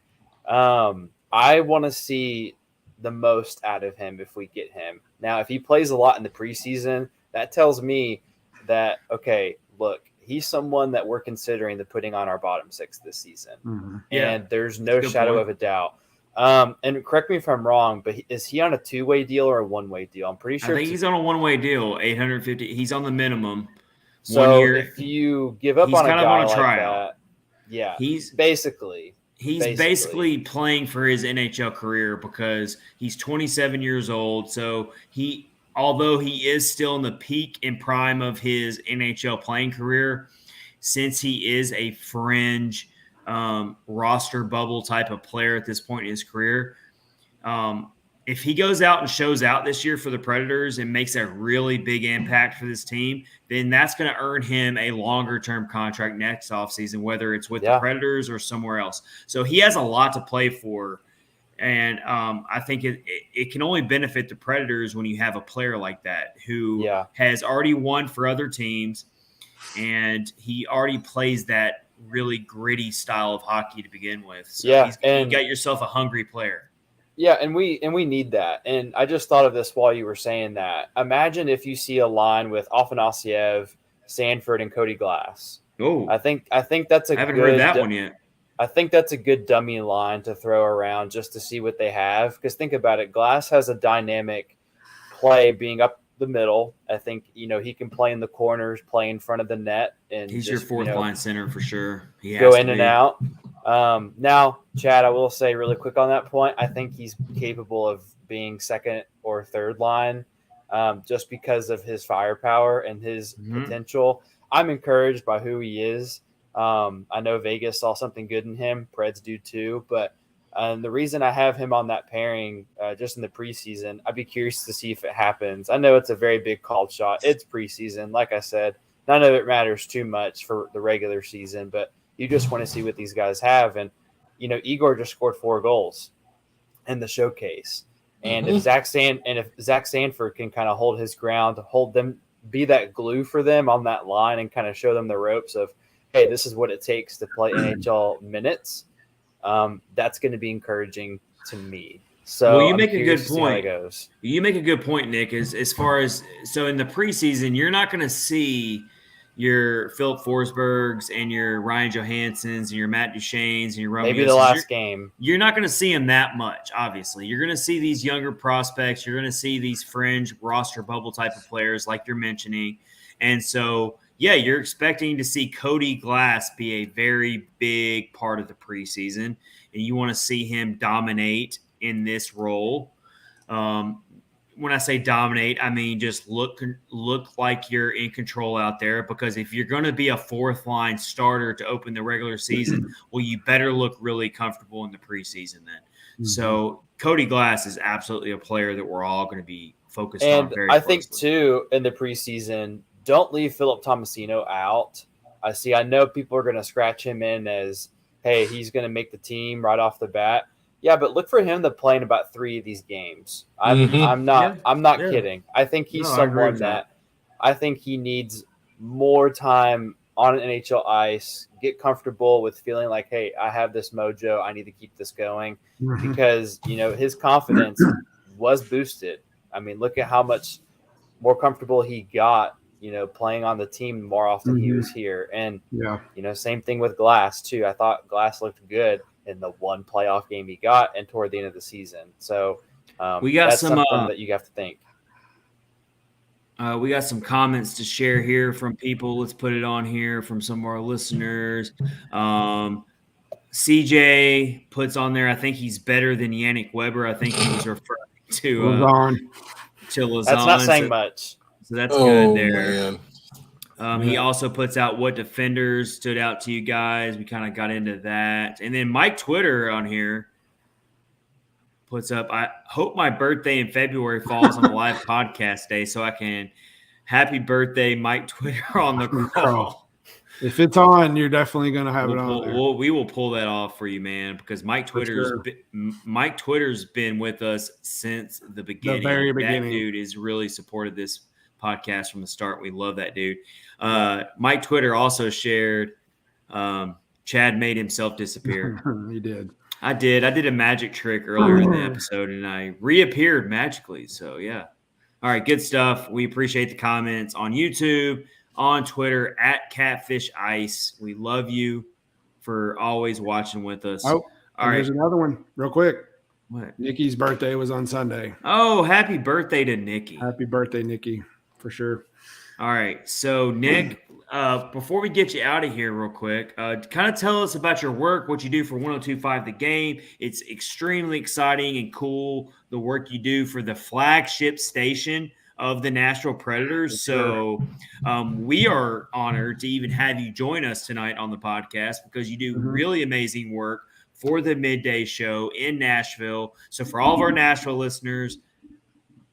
I want to see the most out of him if we get him. Now, if he plays a lot in the preseason, that tells me that, okay, look, he's someone that we're considering putting on our bottom 6 this season. Mm-hmm. Yeah, and there's no shadow of a doubt. And correct me if I'm wrong, but is he on a 2-way deal or a 1-way deal? I'm pretty sure I think he's on a 1-way deal, 850. He's on the minimum. So 1 year, if you give up on a guy like that, yeah, he's basically playing for his NHL career because he's 27 years old. So although he is still in the peak and prime of his NHL playing career, since he is a fringe roster bubble type of player at this point in his career, if he goes out and shows out this year for the Predators and makes a really big impact for this team, then that's going to earn him a longer-term contract next offseason, whether it's with the Predators or somewhere else. So he has a lot to play for, and I think it can only benefit the Predators when you have a player like that who has already won for other teams, and he already plays that really gritty style of hockey to begin with. So you got yourself a hungry player. Yeah, and we need that. And I just thought of this while you were saying that. Imagine if you see a line with Afanasiev, Sanford, and Cody Glass. Oh, I think that's a. I haven't heard that one yet. I think that's a good dummy line to throw around just to see what they have. Because think about it, Glass has a dynamic play being up the middle. I think he can play in the corners, play in front of the net, and he's your fourth line center for sure. He go in and out. Now, Chad, I will say really quick on that point, I think he's capable of being second or third line just because of his firepower and his potential. I'm encouraged by who he is. I know Vegas saw something good in him. Preds do too. But the reason I have him on that pairing just in the preseason, I'd be curious to see if it happens. I know it's a very big called shot. It's preseason. Like I said, none of it matters too much for the regular season, but you just want to see what these guys have. And, Igor just scored 4 goals in the showcase. And if Zach Sanford can kind of hold his ground, hold them, be that glue for them on that line and kind of show them the ropes of, hey, this is what it takes to play NHL minutes, that's going to be encouraging to me. So you make a good point. You make a good point, Nick, as far as – so in the preseason, you're not going to see – your Philip Forsbergs and your Ryan Johanssons and your Matt Duchene's and your Romeos. Maybe the last game. You're not going to see them that much, obviously. You're going to see these younger prospects. You're going to see these fringe roster bubble type of players like you're mentioning. And so, you're expecting to see Cody Glass be a very big part of the preseason, and you want to see him dominate in this role. when I say dominate, I mean just look like you're in control out there, because if you're going to be a fourth line starter to open the regular season, well, you better look really comfortable in the preseason then. Mm-hmm. So Cody Glass is absolutely a player that we're all going to be focused on very closely. Think too, in the preseason, don't leave Philip Tomasino out. I know people are going to scratch him in as, hey, he's going to make the team right off the bat. Yeah, but look for him to play in about 3 of these games. I'm not kidding. I think he's someone that I think he needs more time on an NHL ice, get comfortable with feeling like, hey, I have this mojo. I need to keep this going, because, his confidence was boosted. I mean, look at how much more comfortable he got, playing on the team more often he was here. And, same thing with Glass too. I thought Glass looked good in the one playoff game he got and toward the end of the season. So we got that's something that you have to think. We got some comments to share here from people. Let's put it on here from some of our listeners. CJ puts on there, I think he's better than Yannick Weber. I think he was referring to Lausanne. That's not saying much. So that's good there. He also puts out what defenders stood out to you guys. We kind of got into that. And then Mike Twitter on here puts up, I hope my birthday in February falls on a live podcast day so I can happy birthday, Mike Twitter on the call. If it's on, you're definitely going to have it on there. We will pull that off for you, man, because Mike Twitter's been with us since the beginning. The very beginning. That dude has really supported this podcast from the start. We love that dude. Mike Twitter also shared Chad made himself disappear. He did. I did a magic trick earlier in the episode, and I reappeared magically. So, yeah. All right, good stuff. We appreciate the comments on YouTube, on Twitter, at Catfish Ice. We love you for always watching with us. Oh, all right. There's another one real quick. What? Nikki's birthday was on Sunday. Oh, happy birthday to Nikki. Happy birthday, Nikki, for sure. All right. So, Nick, before we get you out of here real quick, kind of tell us about your work, what you do for 102.5 The Game. It's extremely exciting and cool, the work you do for the flagship station of the Nashville Predators. So we are honored to even have you join us tonight on the podcast, because you do really amazing work for the midday show in Nashville. So for all of our Nashville listeners,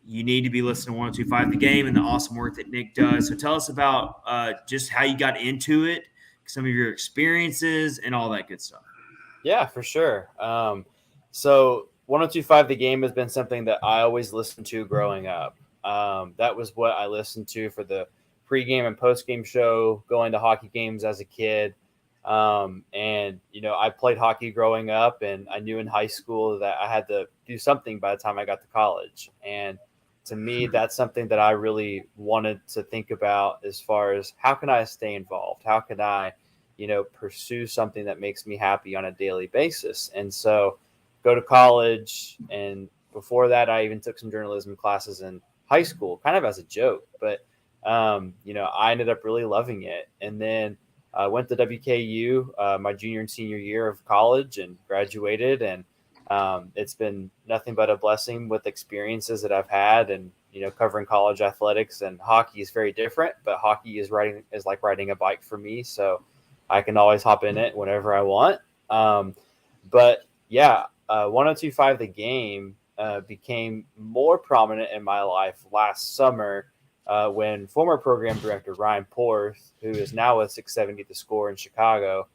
you need to be listening to 102.5 The Game and the awesome work that Nick does. So tell us about just how you got into it, some of your experiences, and all that good stuff. Yeah, for sure. So 102.5 The Game has been something that I always listened to growing up. That was what I listened to for the pregame and postgame show, going to hockey games as a kid. And, I played hockey growing up, and I knew in high school that I had to do something by the time I got to college. And to me, that's something that I really wanted to think about as far as how can I stay involved? How can I, pursue something that makes me happy on a daily basis? And so go to college. And before that, I even took some journalism classes in high school, kind of as a joke. But, I ended up really loving it. And then I went to WKU my junior and senior year of college and graduated. And it's been nothing but a blessing with experiences that I've had, and, covering college athletics. And hockey is very different, but hockey is like riding a bike for me. So I can always hop in it whenever I want. But yeah, 102.5 The Game became more prominent in my life last summer when former program director Ryan Porth, who is now with 670 The Score in Chicago,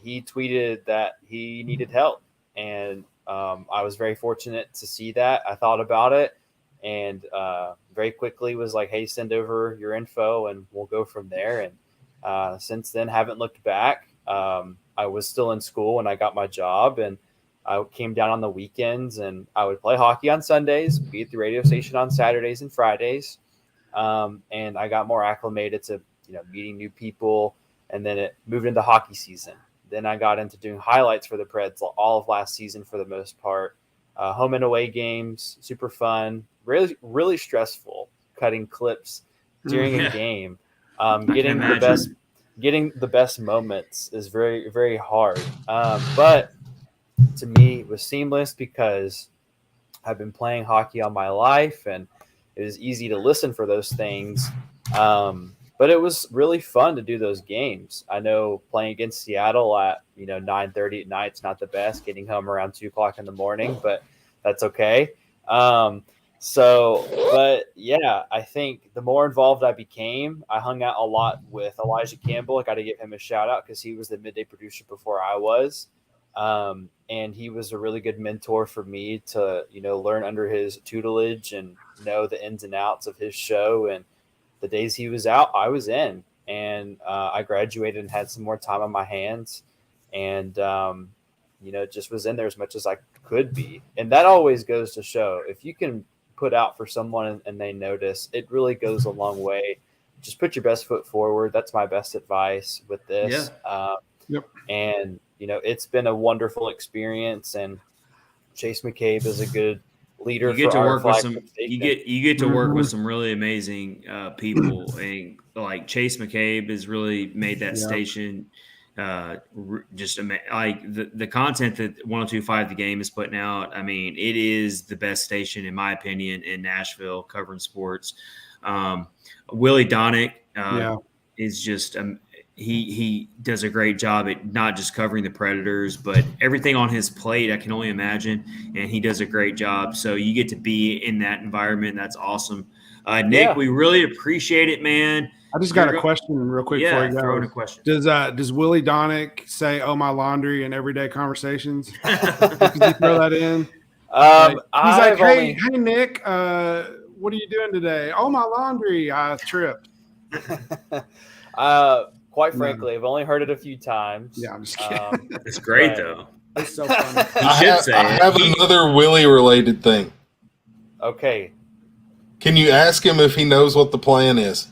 he tweeted that he needed help. And I was very fortunate to see that. I thought about it, and very quickly was like, hey, send over your info and we'll go from there. And since then, haven't looked back. I was still in school when I got my job, and I came down on the weekends, and I would play hockey on Sundays, be at the radio station on Saturdays and Fridays. And I got more acclimated to, meeting new people, and then it moved into hockey season. Then I got into doing highlights for the Preds all of last season for the most part. Home and away games, super fun, really, really stressful, cutting clips during a game. Getting the best moments is very, very hard. But to me, it was seamless because I've been playing hockey all my life, and it was easy to listen for those things. But it was really fun to do those games. I know playing against Seattle at 9:30 at night is not the best. Getting home around 2:00 in the morning, but that's okay. But yeah, I think the more involved I became, I hung out a lot with Elijah Campbell. I got to give him a shout out because he was the midday producer before I was. And he was a really good mentor for me to, learn under his tutelage and know the ins and outs of his show. And the days he was out, I was in, and I graduated and had some more time on my hands, and just was in there as much as I could be. And that always goes to show, if you can put out for someone and they notice, it really goes a long way. Just put your best foot forward. That's my best advice with this. Yep. And it's been a wonderful experience, and Chase McCabe is a good leader. You get to work with some. Station. You get to work with some really amazing people, and like Chase McCabe has really made that station just like the content that 102.5 The Game is putting out. I mean, it is the best station in my opinion in Nashville covering sports. Willie Donick is just he does a great job at not just covering the Predators, but everything on his plate, I can only imagine, and he does a great job. So you get to be in that environment. That's awesome. Nick, we really appreciate it, man. I just got a question real quick before you go. Throw in a question. Does Willie Donick say "Oh my laundry" in everyday conversations? Could you throw that in? He's like, hey Nick, what are you doing today? Oh, my laundry. I tripped. Quite frankly, I've only heard it a few times. Yeah, I'm just kidding. It's great though. It's so funny. I have another Willie related thing. Okay. Can you ask him if he knows what the plan is?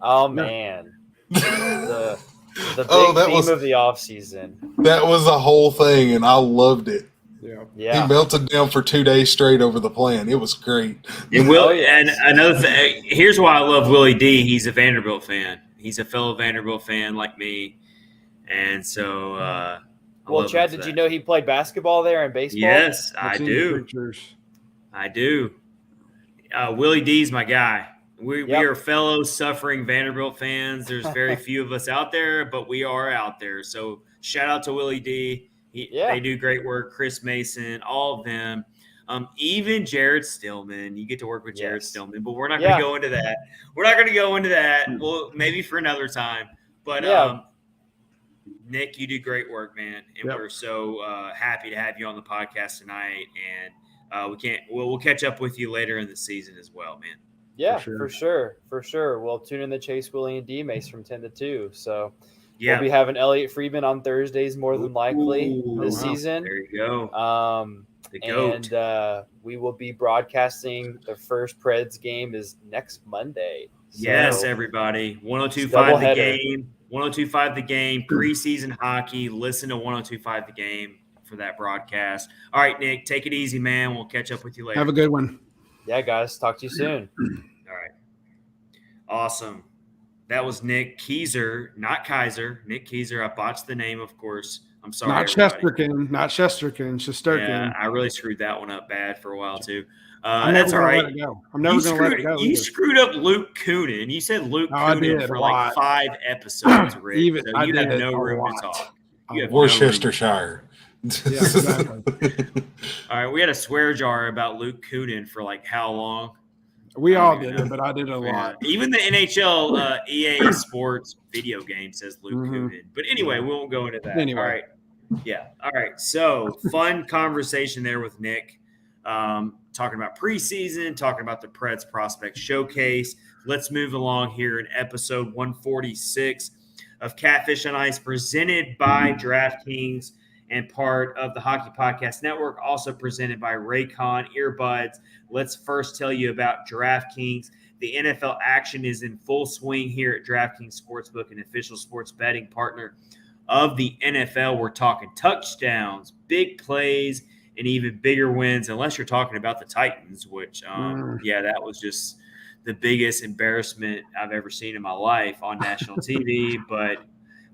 Oh man, the big theme of the off season. That was the whole thing, and I loved it. Yeah. He melted down for 2 days straight over the plan. It was great. And another thing, here's why I love Willie D. He's a Vanderbilt fan. He's a fellow Vanderbilt fan like me, and so. Well, Chad, did you know he played basketball there and baseball? Yes, I do. I do. Willie D's my guy. We are fellow suffering Vanderbilt fans. There's very few of us out there, but we are out there. So shout out to Willie D. They do great work. Chris Mason, all of them. Even Jared Stillman. You get to work with Jared Stillman, but we're not going to go into that. We're not going to go into that. Well, maybe for another time. But Nick, you do great work, man. And we're so happy to have you on the podcast tonight. And we'll catch up with you later in the season as well, man. Yeah, for sure. We'll tune in the Chase, Willie, and D-Mace from 10 to 2. So we'll be having Elliot Friedman on Thursdays more than likely this season. There you go. The GOAT. And we will be broadcasting the first Preds game is next Monday. So yes, everybody. 102.5 The Game. 102.5 The Game. Preseason hockey. Listen to 102.5 The Game for that broadcast. All right, Nick, take it easy, man. We'll catch up with you later. Have a good one. Yeah, guys. Talk to you soon. All right. Awesome. That was Nick Kaiser, not Kaiser. Nick Kaiser. I botched the name, of course. I'm sorry. Not Shesterkin. Yeah, I really screwed that one up bad for a while, too. That's all right. I'm never going to let it go. You screwed up Luke Kunin. You said Luke Kunin for like 5 episodes, Rick. You have no room to talk. Worcestershire. Yeah, exactly. All right, we had a swear jar about Luke Kunin for like how long? We all did it, but I did a lot. Even the NHL EA Sports video game says Luke Kunin. But anyway, we won't go into that. Anyway. All right. Yeah. All right. So fun conversation there with Nick. Talking about preseason, talking about the Preds Prospect Showcase. Let's move along here in episode 146 of Catfish on Ice, presented by DraftKings and part of the Hockey Podcast Network, also presented by Raycon Earbuds. Let's first tell you about DraftKings. The NFL action is in full swing here at DraftKings Sportsbook, an official sports betting partner of the NFL. We're talking touchdowns, big plays, and even bigger wins, unless you're talking about the Titans, which, that was just the biggest embarrassment I've ever seen in my life on national TV, but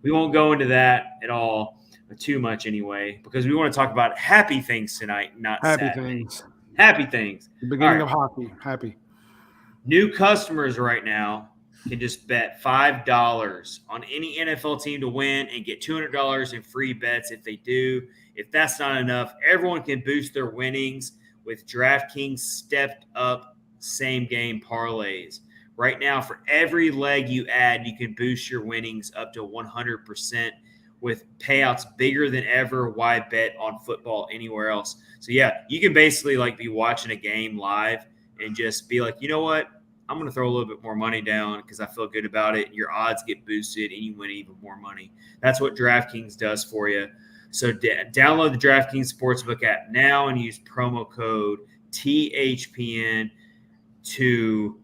we won't go into that at all. too much anyway, because we want to talk about happy things tonight, not Happy sad things. Happy things. The beginning All of hockey. Happy. New customers right now can just bet $5 on any NFL team to win and get $200 in free bets if they do. If that's not enough, everyone can boost their winnings with DraftKings stepped up same game parlays. Right now, for every leg you add, you can boost your winnings up to 100% with payouts bigger than ever. Why bet on football anywhere else? So, yeah, you can basically like be watching a game live and just be like, you know what? I'm going to throw a little bit more money down because I feel good about it. Your odds get boosted and you win even more money. That's what DraftKings does for you. So download the DraftKings Sportsbook app now and use promo code THPN to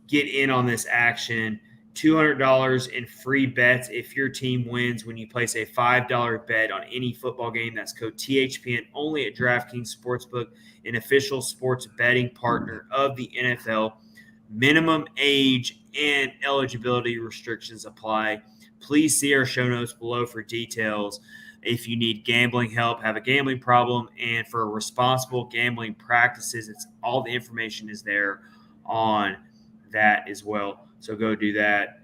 get in on this action. $200 in free bets if your team wins when you place a $5 bet on any football game. That's code THPN only at DraftKings Sportsbook, an official sports betting partner of the NFL. Minimum age and eligibility restrictions apply. Please see our show notes below for details. If you need gambling help, have a gambling problem, and for responsible gambling practices, it's all the information is there on that as well. So go do that.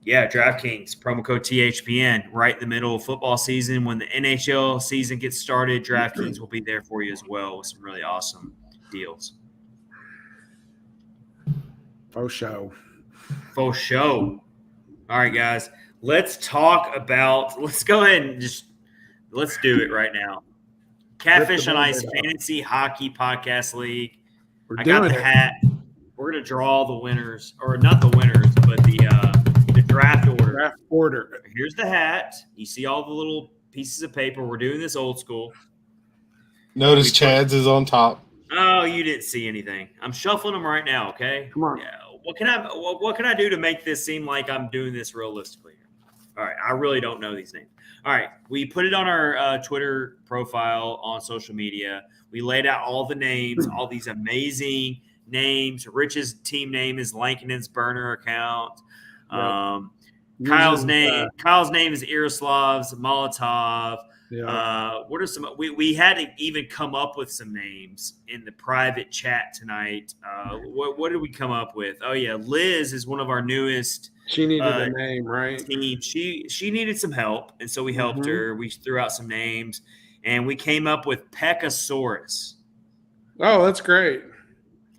Yeah, DraftKings, promo code THPN, right in the middle of football season. When the NHL season gets started, DraftKings will be there for you as well with some really awesome deals. Faux show. Faux show. All right, guys. Let's go ahead and let's do it right now. Catfish on Ice Fantasy Hockey Podcast League. I got the hat. We're going to draw the winners, or not the winners, but the draft order. Draft order. Here's the hat. You see all the little pieces of paper. We're doing this old school. Notice Chad's is on top. Oh, you didn't see anything. I'm shuffling them right now, okay? Come on. Yeah. What can I do to make this seem like I'm doing this realistically? All right. I really don't know these names. All right. We put it on our Twitter profile on social media. We laid out all the names, all these amazing names. Rich's team name is Lankinen's burner account. Kyle's name is Yaroslav's Molotov. Yeah. What are some? We had to even come up with some names in the private chat tonight. What did we come up with? Oh yeah, Liz is one of our newest. She needed a name, right? Team. She needed some help, and so we helped her. We threw out some names, and we came up with Pekasaurus. Oh, that's great.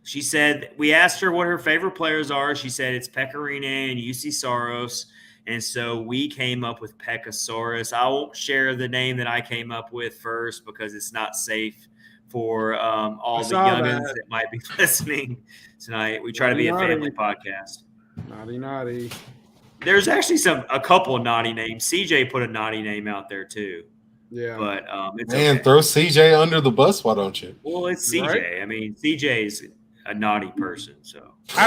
She said we asked her what her favorite players are. She said it's Pecorine and UC Saros. And so we came up with Pekasaurus. I won't share the name that I came up with first because it's not safe for all the youngins that might be listening tonight. We try to be a family podcast. Naughty. There's actually a couple of naughty names. CJ put a naughty name out there too. Yeah. But it's Man, okay. throw CJ under the bus, why don't you? Well, it's CJ. Right? I mean, CJ is a naughty person. So I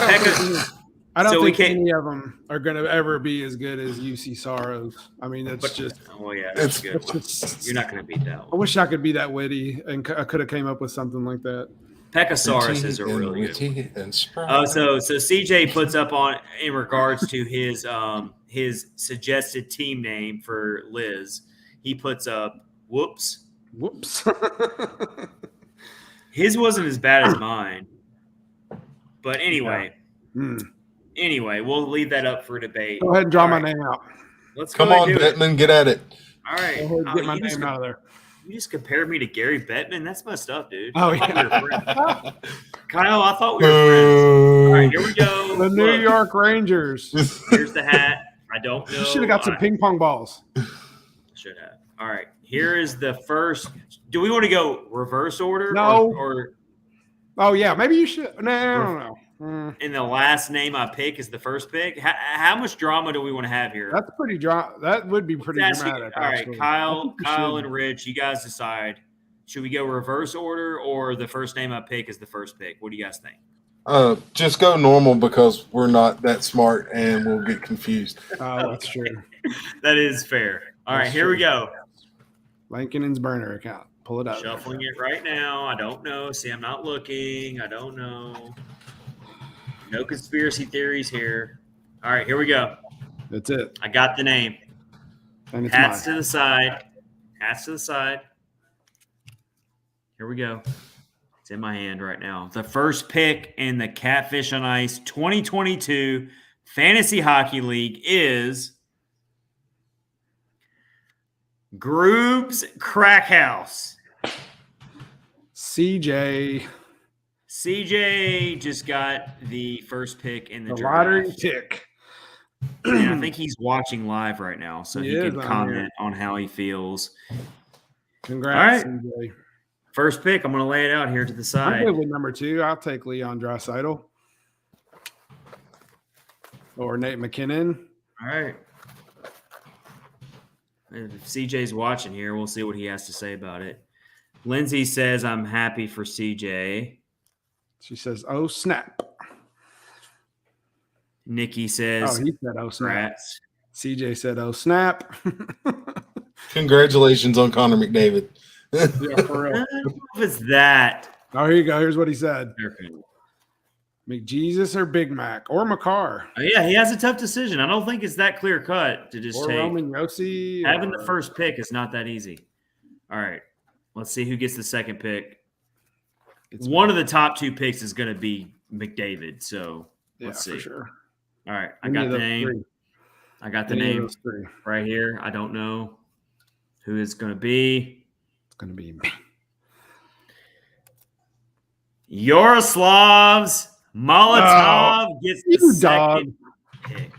don't think any of them are going to ever be as good as UC Saros. I mean, that's good. You're not going to beat that one. I wish I could be that witty, and I could have came up with something like that. Pekasaurus is a really good one. So CJ puts up on in regards to his suggested team name for Liz. He puts up whoops. His wasn't as bad as mine, but anyway. Yeah. Anyway, we'll leave that up for debate. Go ahead and draw my name out. Let's come on, Bettman, get at it. All right, go ahead and get my name out of there. You just compared me to Gary Bettman. That's my stuff, dude. Oh yeah, Kyle. I thought we were friends. All right, here we go. The New York Rangers. Here's the hat. I don't know. You should have got some ping pong balls. Should have. All right. Here is the first. Do we want to go reverse order? No. Or oh yeah, maybe you should. No, I don't know. And the last name I pick is the first pick. How much drama do we want to have here? That's pretty That would be pretty dramatic. All right, Kyle and Rich, you guys decide. Should we go reverse order or the first name I pick is the first pick? What do you guys think? Just go normal because we're not that smart and we'll get confused. Oh, that's true. That is fair. All right, here we go. Lankinen's burner account. Pull it up. Shuffling it right now. I don't know. See, I'm not looking. I don't know. No conspiracy theories here. All right, here we go. That's it. I got the name. And it's Hats mine. to the side. Hats to the side. Here we go. It's in my hand right now. The first pick in the Catfish on Ice 2022 Fantasy Hockey League is Groob's Crack House. CJ. CJ just got the first pick in the draft. Lottery pick. And I think he's watching live right now, so he can is, comment on how he feels. Congrats, All right. CJ. First pick, I'm going to lay it out here to the I'm side. good with number 2. I'll take Leon Draisaitl or Nate McKinnon. All right. If CJ's watching here, we'll see what he has to say about it. Lindsay says, I'm happy for CJ. She says, oh, snap. Nikki says, Oh, he said, oh, snap. congrats. CJ said, oh, snap. Congratulations on Connor McDavid. Yeah, for I real. don't know if it's that. Oh, here you go. Here's what he said. Okay. McJesus or Big Mac or McCarr Yeah, he has a tough decision. I don't think it's that clear cut to just or take. Roman Yossi. Having the first pick is not that easy. All right. Let's see who gets the second pick. One of the top 2 picks is going to be McDavid. So let's see. For sure. All right. I Any got of the those name. 3. I got the Any of name those 3. right here. I don't know who it's going to be. It's going to be me. Yaroslav's Molotov gets the You second pick.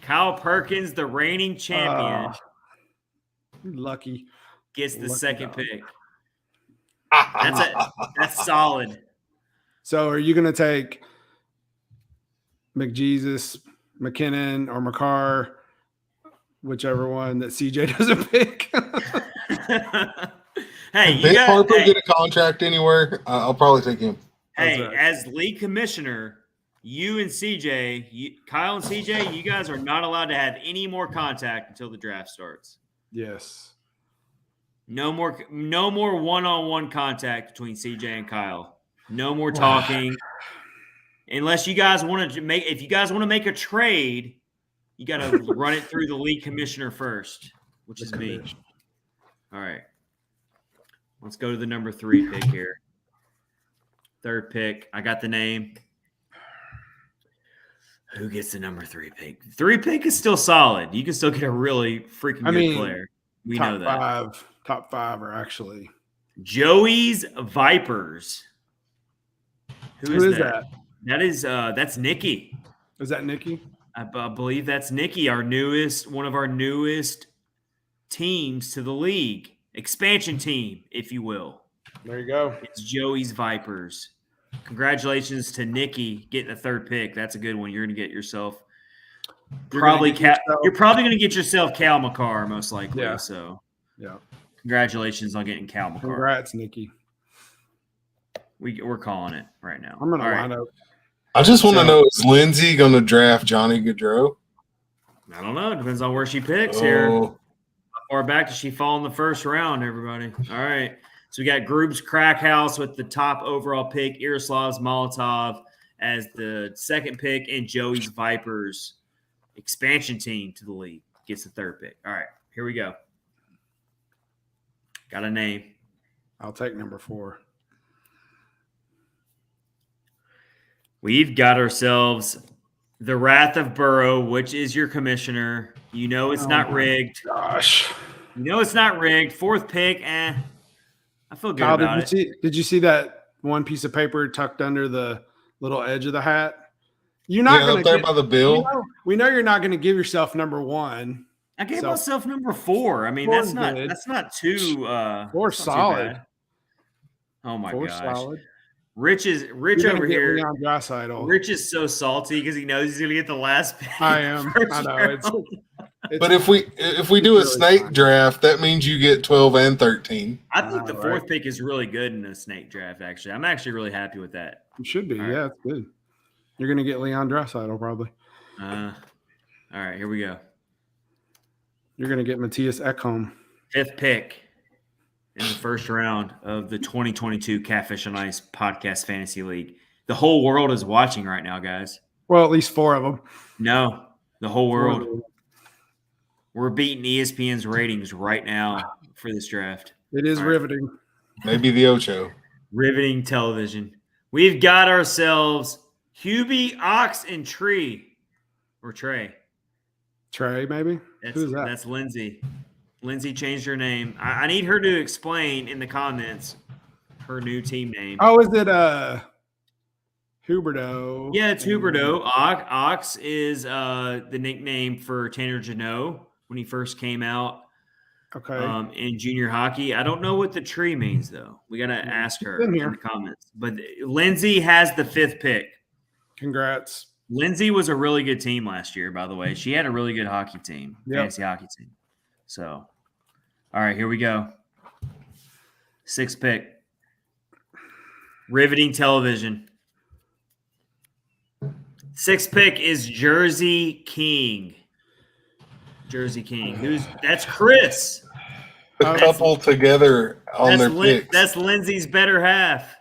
Kyle Perkins, the reigning champion, Lucky. gets the lucky second dog. pick. That's solid. So are you going to take McJesus, McKinnon, or McCarr, whichever one that CJ doesn't pick? Hey, If you Ben got, Harper hey, get a contract anywhere, I'll probably take him. hey, That's right. as league commissioner, you and CJ, Kyle and CJ, you guys are not allowed to have any more contact until the draft starts. Yes. No more one-on-one contact between CJ and Kyle. No more talking. Unless you guys want to make, if you guys want to make a trade, you got to run it through the league commissioner first, which is me. All right. Let's go to the number 3 pick here. Third pick. I got the name. Who gets the number 3 pick? 3 pick is still solid. You can still get a really freaking good player. We know that. Top 5 are actually. Joey's Vipers. Who is that? That's Nikki. Is that Nikki? I believe that's Nikki, one of our newest teams to the league. Expansion team, if you will. There you go. It's Joey's Vipers. Congratulations to Nikki getting the 3rd pick. That's a good one. You're going to get yourself you're probably going to get yourself Cal McCarr, most likely. Yeah. So, yeah. Congratulations on getting Cal McCarr. Congrats, Nikki. We're calling it right now. I'm going to All line up. I just want to know, is Lindsay going to draft Johnny Gaudreau? I don't know. It depends on where she picks here. How far back does she fall in the first round, everybody? All right. So we got Group's Crack House with the top overall pick, Yaroslav's Molotov as the second pick, and Joey's Vipers expansion team to the league gets the 3rd pick. All right, here we go. Got a name. I'll take number 4. We've got ourselves the Wrath of Burrow, which is your commissioner. You know it's not rigged. Gosh. You know it's not rigged. 4th pick, I feel good Kyle, about it. Did you see that one piece of paper tucked under the little edge of the hat? You're not going to there by the bill. We know you're not going to give yourself number 1. I gave myself number 4. I mean, that's not too 4 solid. Oh my 4 gosh. solid. Rich over here. Leon Draisaitl. Rich is so salty because he knows he's going to get the last pick. I am. I know. But if we do a snake draft, that means you get 12 and 13. I think the 4th pick is really good in a snake draft, actually. I'm actually really happy with that. It should be. Yeah, it's good. You're going to get Leon Draisaitl probably. All right, here we go. You're going to get Matthias Ekholm. 5th pick in the first round of the 2022 Catfish on Ice Podcast Fantasy League. The whole world is watching right now, guys. Well, at least 4 of them. No, the whole world. We're beating ESPN's ratings right now for this draft. It is riveting. Maybe the Ocho. Riveting television. We've got ourselves Hubie, Ox, and Tree. Or Trey. Trey, maybe? Who's that? That's Lindsay. Lindsay changed her name. I need her to explain in the comments her new team name. Oh, is it Huberto? Yeah, it's Huberto. Ox is the nickname for Tanner Jeannot when he first came out. Okay. In junior hockey. I don't know what the tree means, though. We got to ask her in the comments. But Lindsay has the 5th pick. Congrats. Lindsay was a really good team last year, by the way. She had a really good hockey team, fantasy hockey team. So, all right, here we go. 6th pick. Riveting television. 6th pick is Jersey King. Jersey King. That's Chris. A couple together on their picks. That's Lindsay's better half.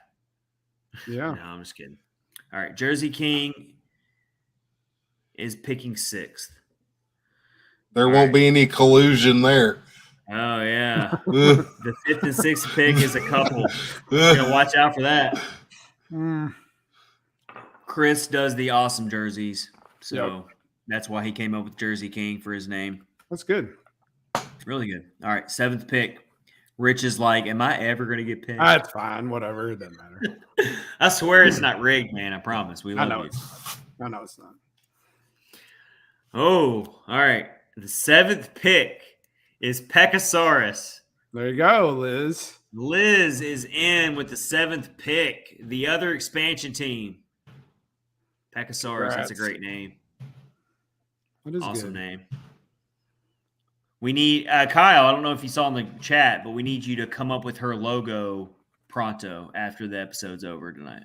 Yeah. No, I'm just kidding. All right, Jersey King is picking 6th. There won't be any collusion there. Oh, yeah. The 5th and 6th pick is a couple. We're going to watch out for that. Chris does the awesome jerseys. So that's why he came up with Jersey King for his name. That's good. Really good. All right, 7th pick. Rich is like, am I ever going to get picked? That's fine. Whatever. It doesn't matter. I swear it's not rigged, man. I promise. We love you. I know it's not. Oh, all right. The 7th pick is Pekasaurus. There you go, Liz. Liz is in with the 7th pick. The other expansion team. Pekasaurus. That's a great name. That is awesome good. name. We need Kyle. I don't know if you saw in the chat, but we need you to come up with her logo pronto after the episode's over tonight.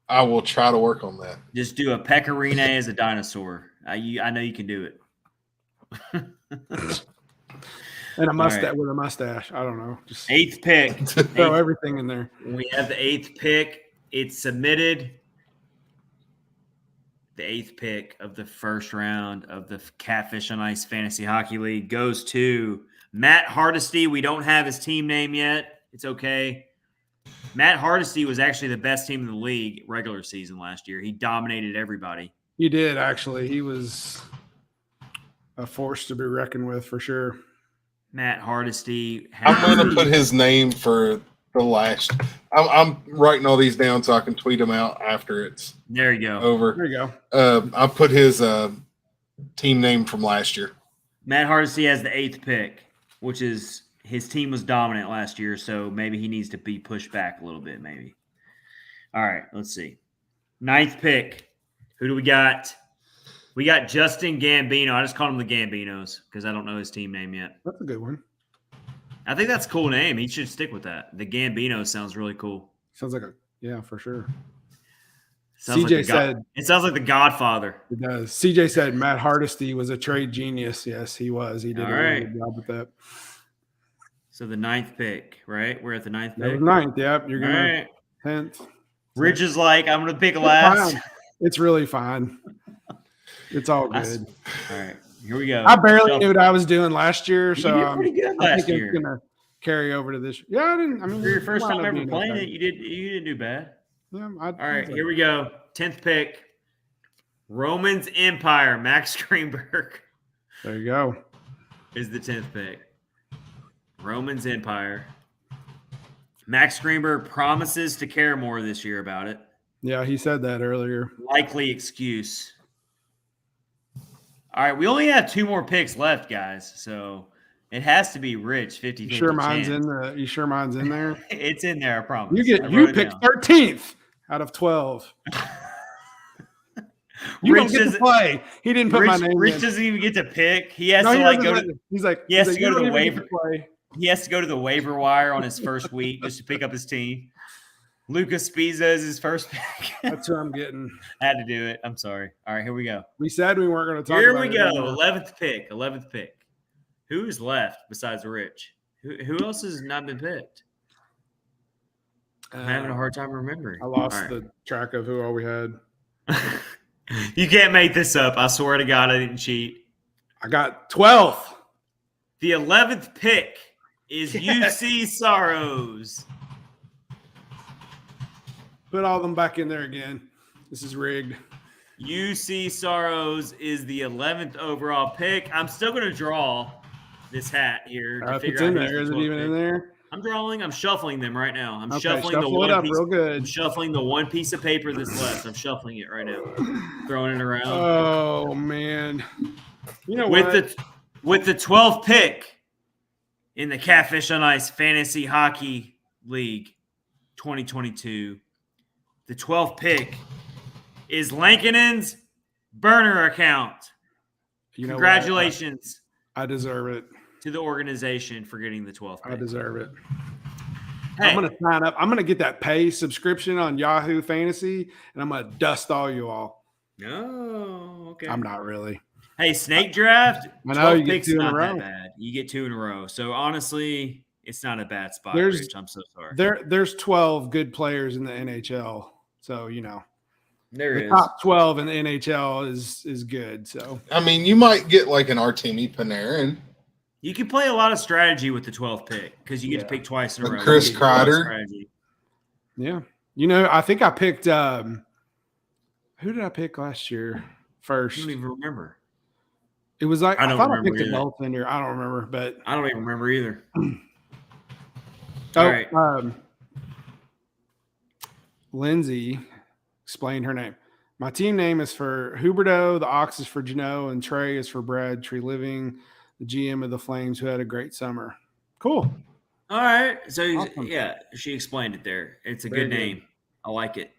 I will try to work on that. Just do a pecorino as a dinosaur. I know you can do it. And a mustache with a mustache. I don't know. Just 8th pick. throw everything in there. We have the 8th pick. It's submitted. The 8th pick of the first round of the Catfish on Ice Fantasy Hockey League goes to Matt Hardesty. We don't have his team name yet. It's okay. Matt Hardesty was actually the best team in the league regular season last year. He dominated everybody. He did, actually. He was a force to be reckoned with for sure. Matt Hardesty. I'm going to put his name for the last. I'm writing all these down so I can tweet them out after it's there. You go. Over. There you go. I put his team name from last year. Matt Hardesty has the 8th pick, which is his team was dominant last year, so maybe he needs to be pushed back a little bit, maybe. All right, let's see. 9th pick. Who do we got? We got Justin Gambino. I just called him the Gambinos because I don't know his team name yet. That's a good one. I think that's a cool name. He should stick with that. The Gambino sounds really cool. Sounds like for sure. Sounds CJ said it sounds like the Godfather. It does. CJ said Matt Hardesty was a trade genius. Yes, he was. He did a really good job with that. So the 9th pick, right? We're at the 9th pick. That was 9th. Yep. You're going to 10th. Rich is like, I'm going to pick last. It's really fine. It's all good. All right. Here we go. I barely knew what I was doing last year, so you did pretty good last year. It's gonna carry over to this. Yeah, I didn't. I mean, for your first time ever playing it, you didn't do bad. Yeah, all right, here we go. 10th pick, Romans Empire. Max Greenberg. There you go. Is the 10th pick. Romans Empire. Max Greenberg promises to care more this year about it. Yeah, he said that earlier. Likely excuse. All right, we only have 2 more picks left, guys. So it has to be Rich 50-50. You sure mine's in there? It's in there, I promise. You picked 13th out of 12. You don't get to play. He didn't put my name. Rich doesn't even get to pick. He has to go to. He's like he has to go to the waiver. He has to go to the waiver wire on his first week just to pick up his team. Lucas Spiza is his first pick. That's who I'm getting. I had to do it. I'm sorry. All right, here we go. We said we weren't going to talk here about it. Here we go. 11th pick. 11th pick. Who's left besides Rich? Who else has not been picked? I'm having a hard time remembering. I lost the track of who all we had. You can't make this up. I swear to God, I didn't cheat. I got 12th. The 11th pick is UC Saros. Put all them back in there again. This is rigged. UC Saros is the 11th overall pick. I'm still going to draw this hat here to If figure it's out in who's there, the is it 12th even pick. in there? I'm shuffling them right now. I'm Okay, shuffling the shuffle it one up piece. real good. I'm shuffling the one piece of paper that's left. I'm shuffling it right now. Throwing it around. Oh man. You know with what? With the 12th pick in the Catfish on Ice Fantasy Hockey League 2022, the 12th pick is Lankinen's burner account. You know Congratulations I deserve it. to the organization for getting the 12th pick. I deserve it. Hey, I'm going to sign up. I'm going to get that pay subscription on Yahoo Fantasy, and I'm going to dust all you all. no, okay. I'm not really. Hey, snake draft. I know 12 you get picks 2 in a not row. that bad. You get 2 in a row. So honestly, it's not a bad spot, There's- Rich. I'm so sorry. There's 12 good players in the NHL, so There the is. top 12 in the NHL is good. So I mean, you might get like an Artemi Panarin, You can play a lot of strategy with the 12th pick because you get to pick twice in a A row. Chris You get a lot of Kreider. strategy. yeah, I think I picked. Who did I pick last year? I First, don't even remember. it was like I I don't thought I remember picked a either. goaltender. I don't remember, but I don't even remember either. All right. Lindsay explained her name. My team name is for Huberto, the Ox is for Jano, and Trey is for Brad Tree Living, the GM of the Flames, who had a great summer. Cool. All right. So, Awesome. yeah, she explained it there. It's a Very good good. name. I like it.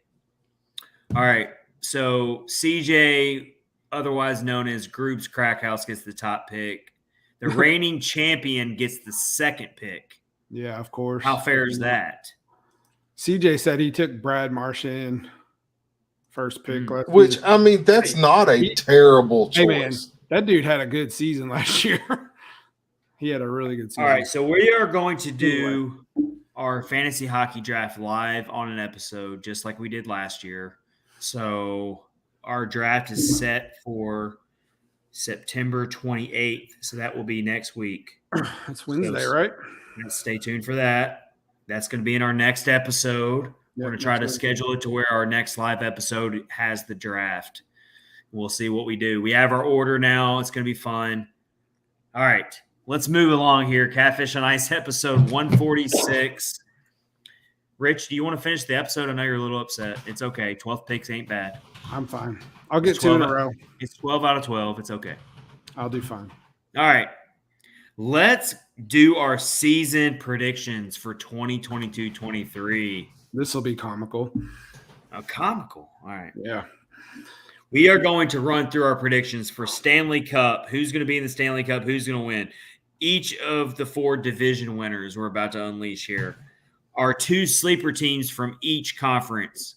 All right. So, CJ, otherwise known as Group's Crackhouse, gets the top pick. The reigning champion gets the second pick. Yeah, of course. How fair is that? CJ said he took Brad Marchand first pick last which season. I mean, that's not a terrible choice. Hey, man, that dude had a good season last year. He had a really good season. All right, so we are going to do our fantasy hockey draft live on an episode, just like we did last year. So our draft is set for September 28th. So that will be next week. That's Wednesday, right? Stay tuned for that. That's going to be in our next episode. We're going to try to schedule it to where our next live episode has the draft. We'll see what we do. We have our order now. It's going to be fun. All right. Let's move along here. Catfish on Ice, episode 146. Rich, do you want to finish the episode? I know you're a little upset. It's okay. 12 picks ain't bad. I'm fine. I'll get It's 2 in a 12 row. It's 12 out of 12. It's okay. I'll do fine. All right. Let's do our season predictions for 2022-23. This will be comical. Comical. All right. Yeah. We are going to run through our predictions for Stanley Cup. Who's going to be in the Stanley Cup? Who's going to win? Each of the 4 division winners we're about to unleash here. Our 2 sleeper teams from each conference.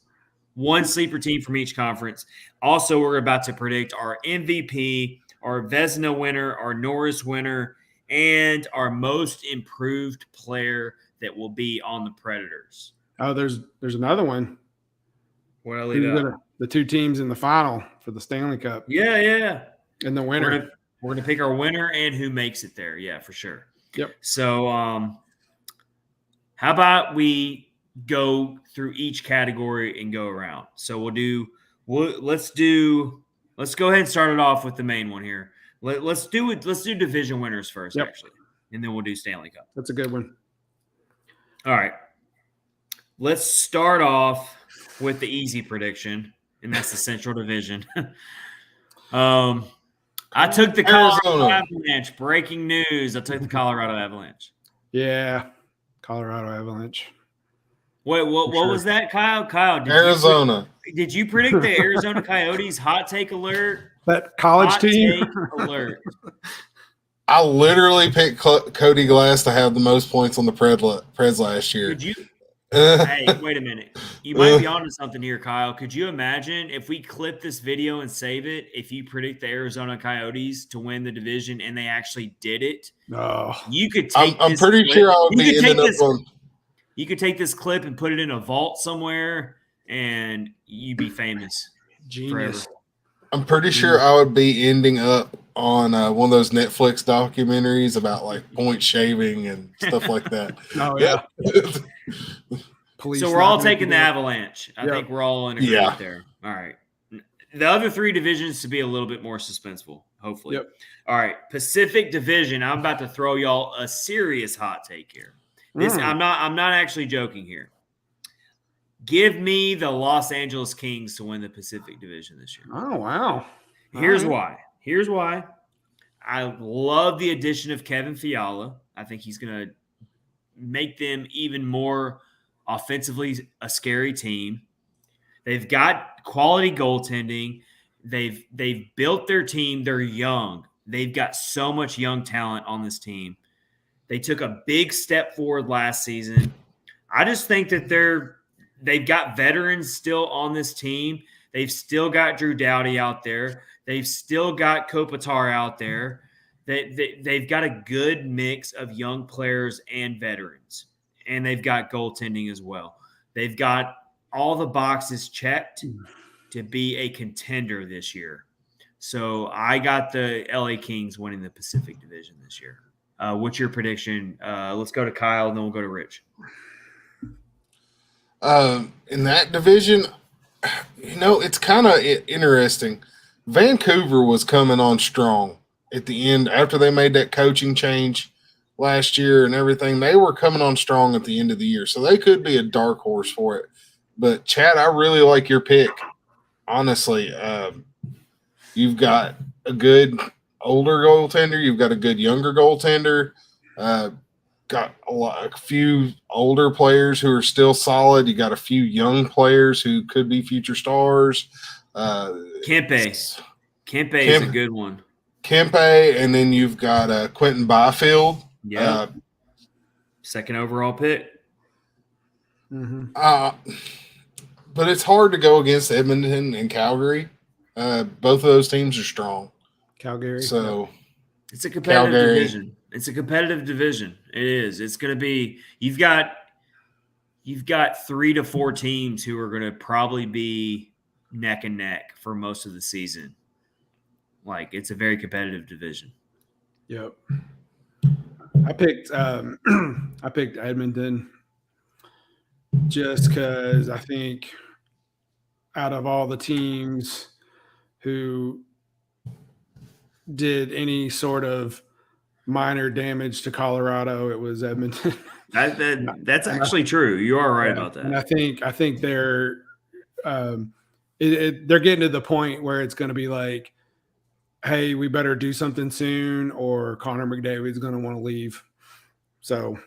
1 sleeper team from each conference. Also, we're about to predict our MVP, our Vezina winner, our Norris winner, and our most improved player that will be on the Predators. Oh, there's another one. What I leave out? The 2 teams in the final for the Stanley Cup. Yeah. And the winner. We're gonna pick our winner and who makes it there. Yeah, for sure. Yep. So, how about we go through each category and go around? So let's go ahead and start it off with the main one here. Let's do division winners first, actually, and then we'll do Stanley Cup. That's a good one. All right. Let's start off with the easy prediction, and that's the Central Division. I took the Colorado Avalanche. Breaking news. I took the Colorado Avalanche. Yeah. Colorado Avalanche. What was that, Kyle? Arizona. Did you predict the Arizona Coyotes? Hot take alert. That college Hot team. take alert. I literally picked Cody Glass to have the most points on the Preds last year. Could you? Hey, wait a minute. You might be onto something here, Kyle. Could you imagine if we clip this video and save it, if you predict the Arizona Coyotes to win the division and they actually did it? Oh. You could take I'm pretty sure I would be ending up on. You could take this clip and put it in a vault somewhere, and you'd be famous. Genius. Forever. I'm pretty sure I would be ending up on one of those Netflix documentaries about like point shaving and stuff like that. Oh yeah. Police So we're all knocking at taking the door. Avalanche. I think we're all in agreement there. All right. The other three divisions to be a little bit more suspenseful, hopefully. Yep. All right. Pacific Division. I'm about to throw y'all a serious hot take here. I'm not actually joking here. Give me the Los Angeles Kings to win the Pacific Division this year. Oh wow. Here's why. I love the addition of Kevin Fiala. I think he's going to make them even more offensively a scary team. They've got quality goaltending. They've built their team. They're young. They've got so much young talent on this team. They took a big step forward last season. I just think that they've got veterans still on this team. They've still got Drew Doughty out there. They've still got Kopitar out there. They've got a good mix of young players and veterans, and they've got goaltending as well. They've got all the boxes checked to be a contender this year. So I got the LA Kings winning the Pacific Division this year. What's your prediction? Let's go to Kyle, and then we'll go to Rich. In that division, it's kind of interesting. Vancouver was coming on strong at the end after they made that coaching change last year and everything. They were coming on strong at the end of the year, so they could be a dark horse for it. But, Chad, I really like your pick, honestly. You've got a good older goaltender. You've got a good younger goaltender. Got a few older players who are still solid. You got a few young players who could be future stars. Kempe is a good one. Kempe, and then you've got Quentin Byfield. Yeah. Second overall pick. Mm-hmm. But it's hard to go against Edmonton and Calgary. Both of those teams are strong. Calgary. So it's a competitive division. It's a competitive division. It is. It's going to be – you've got 3 to 4 teams who are going to probably be neck and neck for most of the season. Like, it's a very competitive division. Yep. I picked Edmonton just because I think out of all the teams who did any sort of minor damage to Colorado, it was Edmonton. That's actually true. You are right about that. And I think they're they're getting to the point where it's going to be like, hey, we better do something soon, or Connor McDavid's going to want to leave. So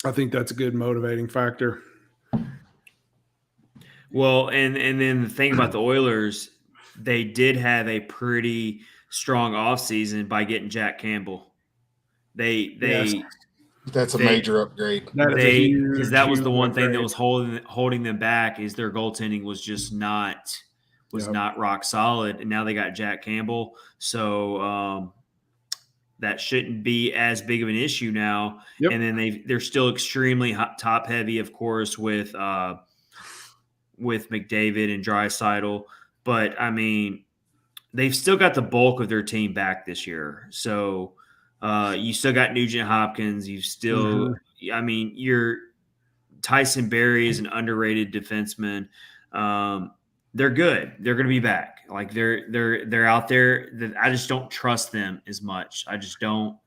I think that's a good motivating factor. Well, and then the thing about the Oilers, they did have a pretty strong offseason by getting Jack Campbell. That's a major upgrade. Because that was the one thing that was holding them back is their goaltending was just not rock solid, and now they got Jack Campbell, so that shouldn't be as big of an issue now. Yep. And then they're still extremely top heavy, of course, with McDavid and Draisaitl, but I mean, they've still got the bulk of their team back this year. So you still got Nugent Hopkins. You still, I mean, your Tyson Barrie is an underrated defenseman. They're good. They're going to be back. Like they're out there. I just don't trust them as much. I just don't.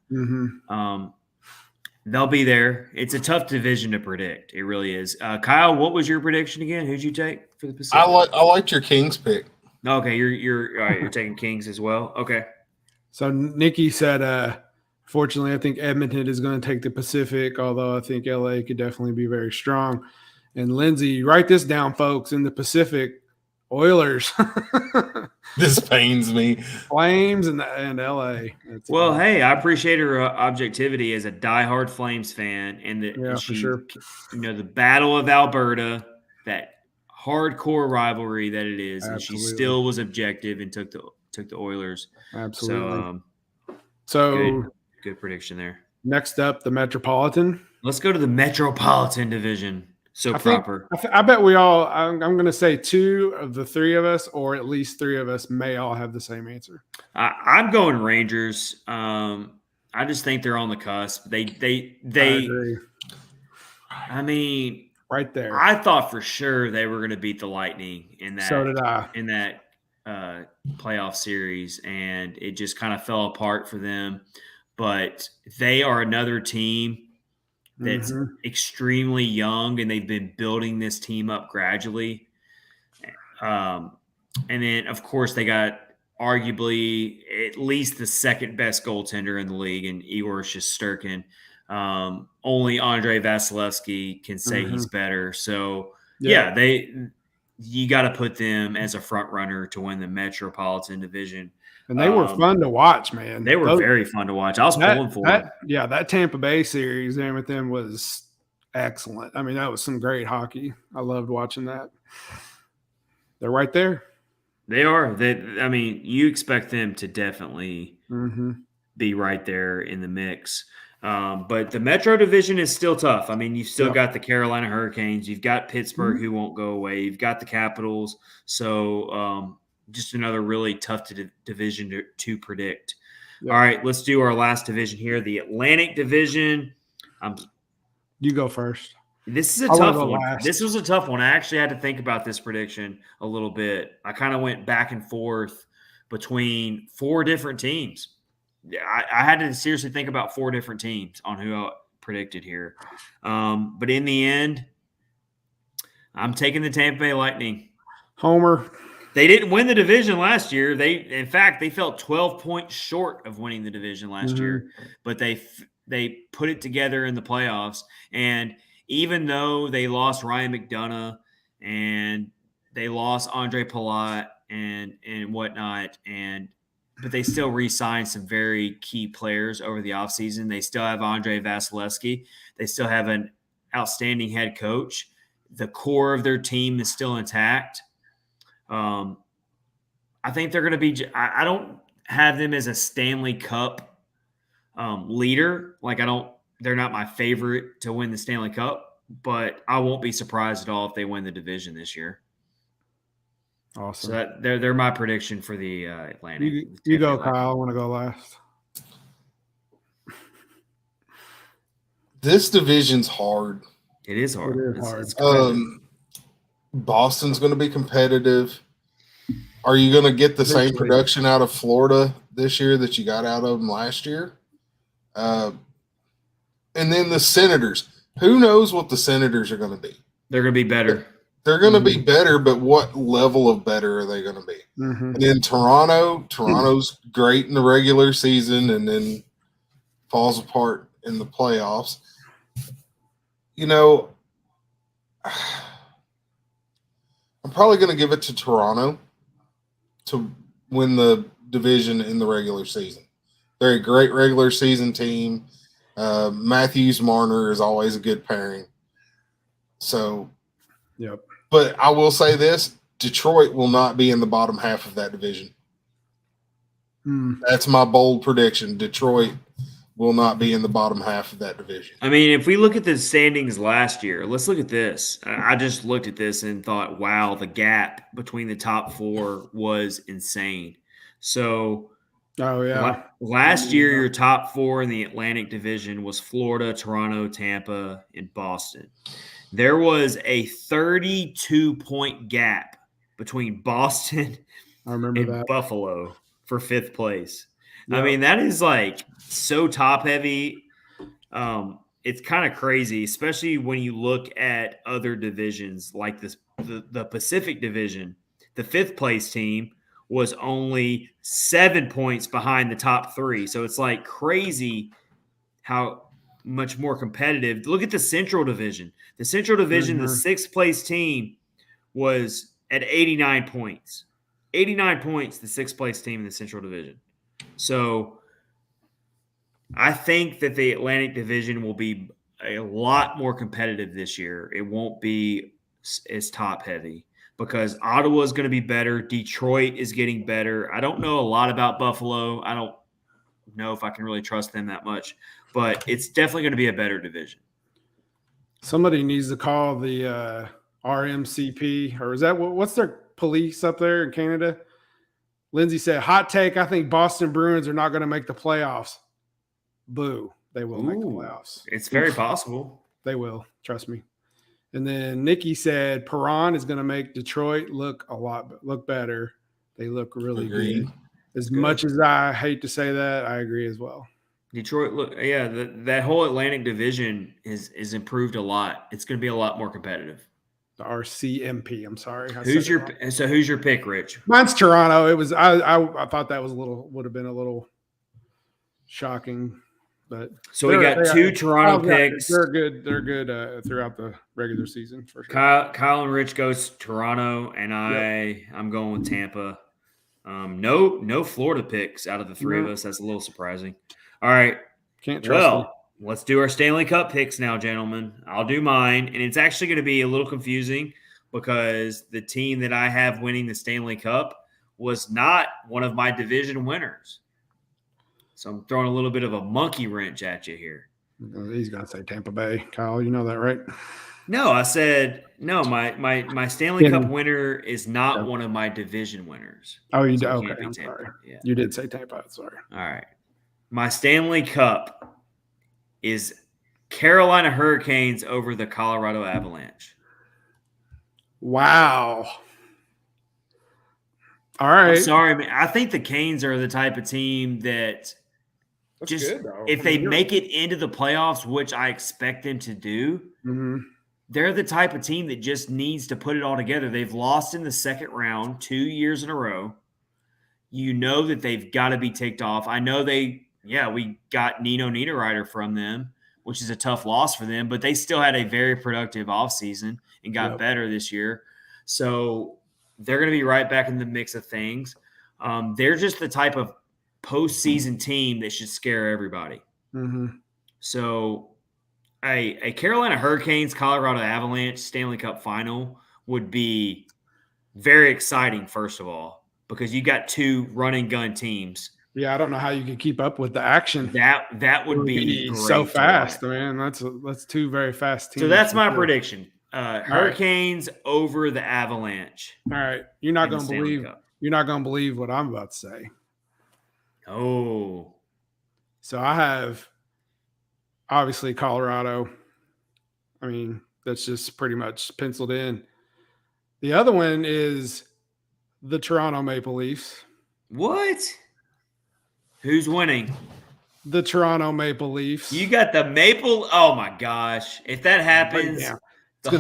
They'll be there. It's a tough division to predict. It really is. Kyle, what was your prediction again? Who'd you take for the Pacific? I liked your Kings pick. Okay, you're all right. You're taking Kings as well. Okay. So Nikki said, fortunately, I think Edmonton is going to take the Pacific, although I think LA could definitely be very strong. And Lindsay, write this down, folks. In the Pacific, Oilers. This pains me. Flames and LA. Hey, I appreciate her objectivity as a diehard Flames fan, and for sure. The Battle of Alberta, that hardcore rivalry that it is, and she still was objective and took the Oilers. Absolutely. So good prediction there. Next up, the Metropolitan. Let's go to the Metropolitan Division. So I think- proper. I bet we all. I'm going to say 2 of the 3 of us, or at least 3 of us, may all have the same answer. I'm going Rangers. I just think they're on the cusp. I agree. I mean, Right there. I thought for sure they were going to beat the Lightning in that. So did I. In that playoff series, and it just kind of fell apart for them. But they are another team that's extremely young, and they've been building this team up gradually. And then, of course, they got arguably at least the second best goaltender in the league, and Igor Shesterkin. Only Andrei Vasilevsky can say he's better. So, you got to put them as a front runner to win the Metropolitan Division. And they were fun to watch, man. They were very fun to watch. I was pulling for them. Yeah, that Tampa Bay series there with them was excellent. I mean, that was some great hockey. I loved watching that. They're right there. They are. I mean, you expect them to definitely be right there in the mix. But the Metro Division is still tough. I mean, you've still got the Carolina Hurricanes. You've got Pittsburgh, who won't go away. You've got the Capitals. So just another really tough division to predict. Yep. All right, let's do our last division here, the Atlantic Division. You go first. This is a tough one. This was a tough one. I actually had to think about this prediction a little bit. I kind of went back and forth between 4 different teams. I had to seriously think about 4 different teams on who I predicted here. But in the end, I'm taking the Tampa Bay Lightning. Homer. They didn't win the division last year. In fact, they fell 12 points short of winning the division last year. But they put it together in the playoffs. And even though they lost Ryan McDonough and they lost Andre Palat and whatnot, but they still re-signed some very key players over the offseason. They still have Andrei Vasilevsky. They still have an outstanding head coach. The core of their team is still intact. I think they're going to be – I don't have them as a Stanley Cup leader. Like they're not my favorite to win the Stanley Cup, but I won't be surprised at all if they win the division this year. Awesome. So they're my prediction for the Atlantic. You go, Kyle. I want to go last. This division's hard. It is hard. It is hard. It's Boston's going to be competitive. Are you going to get the same production out of Florida this year that you got out of them last year? And then the Senators. Who knows what the Senators are going to be? They're going to be better. They're going to be better, but what level of better are they going to be? And then Toronto's great in the regular season and then falls apart in the playoffs. You know, I'm probably going to give it to Toronto to win the division in the regular season. They're a great regular season team. Matthews-Marner is always a good pairing. So, yep. But I will say this, Detroit will not be in the bottom half of that division. That's my bold prediction. Detroit will not be in the bottom half of that division. I mean, if we look at the standings last year, let's look at this. I just looked at this and thought, wow, the gap between the top 4 was insane. So, last year, your top 4 in the Atlantic Division was Florida, Toronto, Tampa, and Boston. There was a 32-point gap between Boston and Buffalo for 5th place. Yep. I mean, that is like so top-heavy. It's kind of crazy, especially when you look at other divisions like the Pacific Division. The 5th place team was only 7 points behind the top 3. So it's like crazy how much more competitive. Look at the Central Division. The Central Division, the 6th place team was at 89 points. 89 points, the 6th place team in the Central Division. So I think that the Atlantic Division will be a lot more competitive this year. It won't be as top heavy because Ottawa is going to be better. Detroit is getting better. I don't know a lot about Buffalo. I don't know if I can really trust them that much, but it's definitely going to be a better division. Somebody needs to call the RMCP, or is that what's their police up there in Canada? Lindsay said, hot take, I think Boston Bruins are not going to make the playoffs. Boo. They will make the playoffs. It's very possible. They will. Trust me. And then Nikki said, Perron is going to make Detroit look better. They look really good. As much as I hate to say that, I agree as well. Detroit, that whole Atlantic division is improved a lot. It's going to be a lot more competitive. The RCMP. I'm sorry. Who's your pick, Rich? Mine's Toronto. It was I thought that would have been a little shocking, but so we got two Toronto picks. They're good. They're good throughout the regular season for sure. Kyle and Rich goes Toronto, and I'm going with Tampa. No Florida picks out of the three of us. That's a little surprising. All right. Can't trust them. Let's do our Stanley Cup picks now, gentlemen. I'll do mine, and it's actually going to be a little confusing because the team that I have winning the Stanley Cup was not one of my division winners. So I'm throwing a little bit of a monkey wrench at you here. He's going to say Tampa Bay. Kyle, you know that, right? No, I said no. My Stanley Cup winner is not one of my division winners. Oh, you did? Okay, I'm sorry. Yeah. You did say Tampa. Sorry. All right. My Stanley Cup is Carolina Hurricanes over the Colorado Avalanche. Wow. All right. I'm sorry, man. I think the Canes are the type of team that if they make it into the playoffs, which I expect them to do, they're the type of team that just needs to put it all together. They've lost in the second round 2 years in a row. You know that they've got to be ticked off. I know we got Nino Niederreiter from them, which is a tough loss for them, but they still had a very productive offseason and got better this year. So they're going to be right back in the mix of things. They're just the type of postseason team that should scare everybody. So a Carolina Hurricanes, Colorado Avalanche Stanley Cup final would be very exciting, first of all, because you got two run and gun teams. Yeah, I don't know how you could keep up with the action. That would be so fast, man. That's two very fast teams. So that's my prediction. Hurricanes over the Avalanche. All right, you're not going to believe what I'm about to say. Oh, so I have obviously Colorado. I mean, that's just pretty much penciled in. The other one is the Toronto Maple Leafs. What? Who's winning? The Toronto Maple Leafs. You got the Maple. Oh my gosh! If that happens, the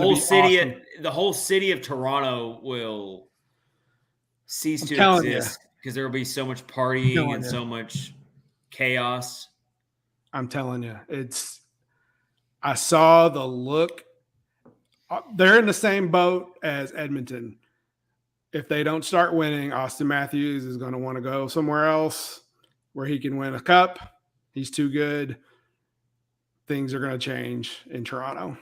whole city of Toronto will cease to exist because there will be so much partying and so much chaos. I'm telling you, I saw the look. They're in the same boat as Edmonton. If they don't start winning, Austin Matthews is going to want to go somewhere else where he can win a cup. He's too good. Things are going to change in Toronto.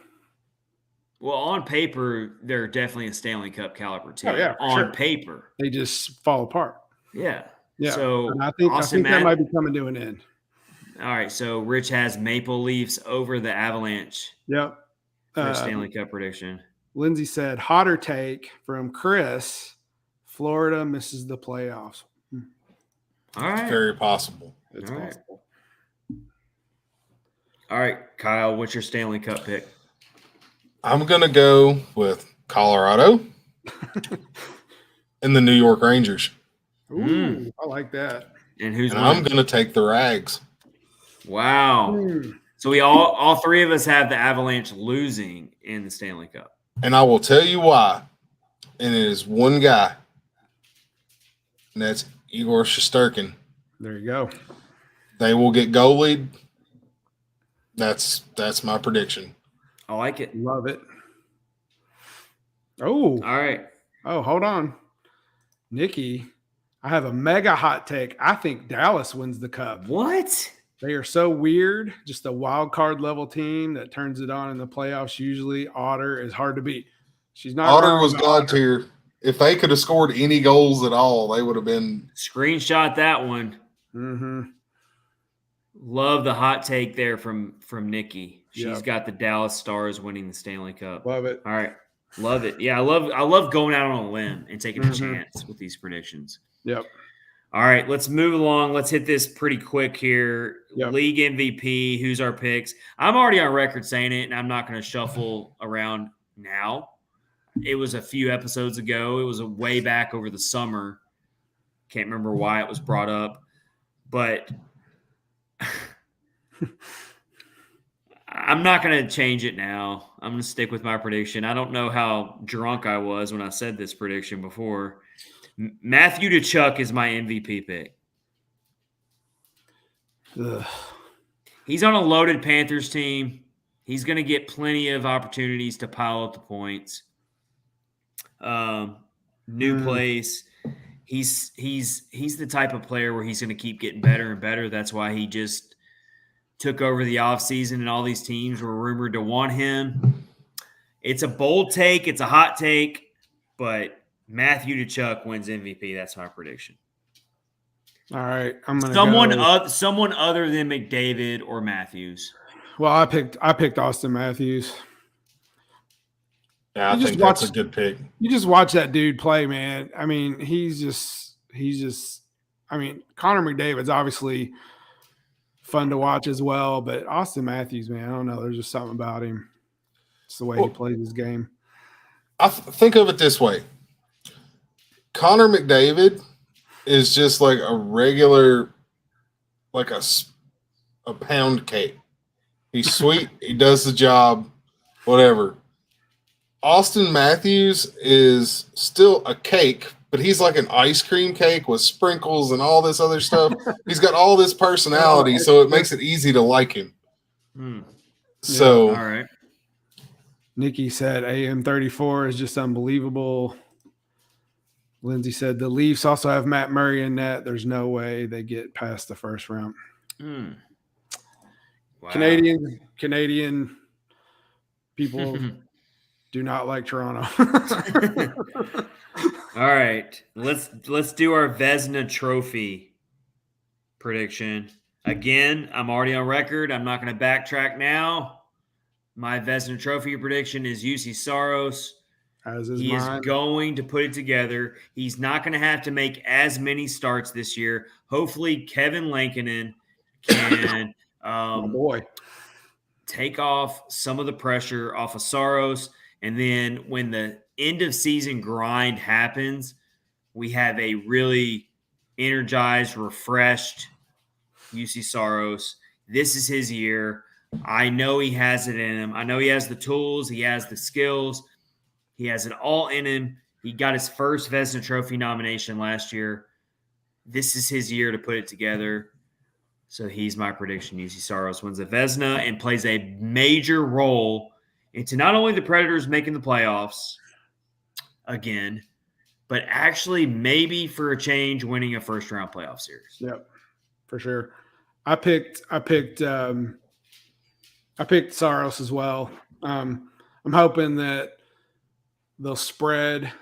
Well, on paper, they're definitely a Stanley Cup caliber team. Oh, yeah, on paper. They just fall apart. Yeah. Yeah. So and I think that might be coming to an end. All right. So Rich has Maple Leafs over the Avalanche. Yep. For Stanley Cup prediction. Lindsay said, hotter take from Chris, Florida misses the playoffs. All right. It's very possible. It's possible. All right, Kyle, what's your Stanley Cup pick? I'm going to go with Colorado and the New York Rangers. Ooh, I like that. And who's I'm going to take the Rags. Wow. So we all three of us have the Avalanche losing in the Stanley Cup. And I will tell you why. And it is one guy. And that's Igor Shesterkin. There you go. They will get goalied. That's my prediction. I like it. Love it. Oh. All right. Oh, hold on. Nikki, I have a mega hot take. I think Dallas wins the cup. What? They are so weird. Just a wild card level team that turns it on in the playoffs. Usually Otter is hard to beat. She's not. Otter was God tier. If they could have scored any goals at all, they would have been. Screenshot that one. Mm-hmm. Love the hot take there from Nikki. She's got the Dallas Stars winning the Stanley Cup. Love it. All right. Love it. Yeah, I love going out on a limb and taking a chance with these predictions. Yep. All right, let's move along. Let's hit this pretty quick here. Yep. League MVP, who's our picks? I'm already on record saying it, and I'm not going to shuffle around now. It was a few episodes ago. It was a way back over the summer. Can't remember why it was brought up, but I'm not going to change it now. I'm going to stick with my prediction. I don't know how drunk I was when I said this prediction before. Matthew Tkachuk is my MVP pick. Ugh. He's on a loaded Panthers team. He's going to get plenty of opportunities to pile up the points. New place. He's the type of player where he's going to keep getting better and better. That's why he just took over the offseason, and all these teams were rumored to want him. It's a bold take. It's a hot take, but Matthew Tkachuk wins MVP. That's my prediction. All right, I'm gonna someone other than McDavid or Matthews. Well, I picked Austin Matthews. Yeah, I think that's a good pick. You just watch that dude play, man. I mean, he's just. I mean, Connor McDavid's obviously fun to watch as well, but Austin Matthews, man, I don't know. There's just something about him. It's the way he plays his game. I think of it this way. Connor McDavid is just like a regular, like a pound cake. He's sweet. He does the job, whatever. Austin Matthews is still a cake, but he's like an ice cream cake with sprinkles and all this other stuff. He's got all this personality, so it makes it easy to like him. So, all right. Nikki said AM34 is just unbelievable. Lindsay said the Leafs also have Matt Murray in net. There's no way they get past the first round. Wow. Canadian people do not like Toronto. All right, let's do our Vezina Trophy prediction. Again, I'm already on record. I'm not going to backtrack now. My Vezina Trophy prediction is Juuse Saros. He is going to put it together. He's not going to have to make as many starts this year. Hopefully, Kevin Lankinen can take off some of the pressure off of Saros. And then when the end of season grind happens, we have a really energized, refreshed Juuse Saros. This is his year. I know he has it in him. I know he has the tools. He has the skills. He has it all in him. He got his first Vezina Trophy nomination last year. This is his year to put it together. So he's my prediction. Juuse Saros wins the Vezina and plays a major role into not only the Predators making the playoffs again, but actually maybe for a change winning a first-round playoff series. Yep, for sure. I picked Saros as well. I'm hoping that they'll spread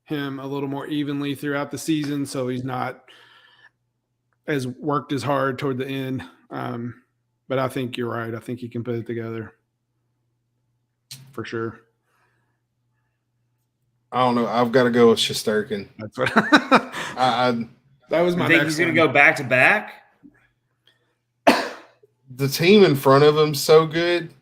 him a little more evenly throughout the season so he's not as worked as hard toward the end. But I think you're right. I think he can put it together for sure. I don't know. I've got to go with Shesterkin. That's what that was my next. You think he's going to go back to back? The team in front of him's so good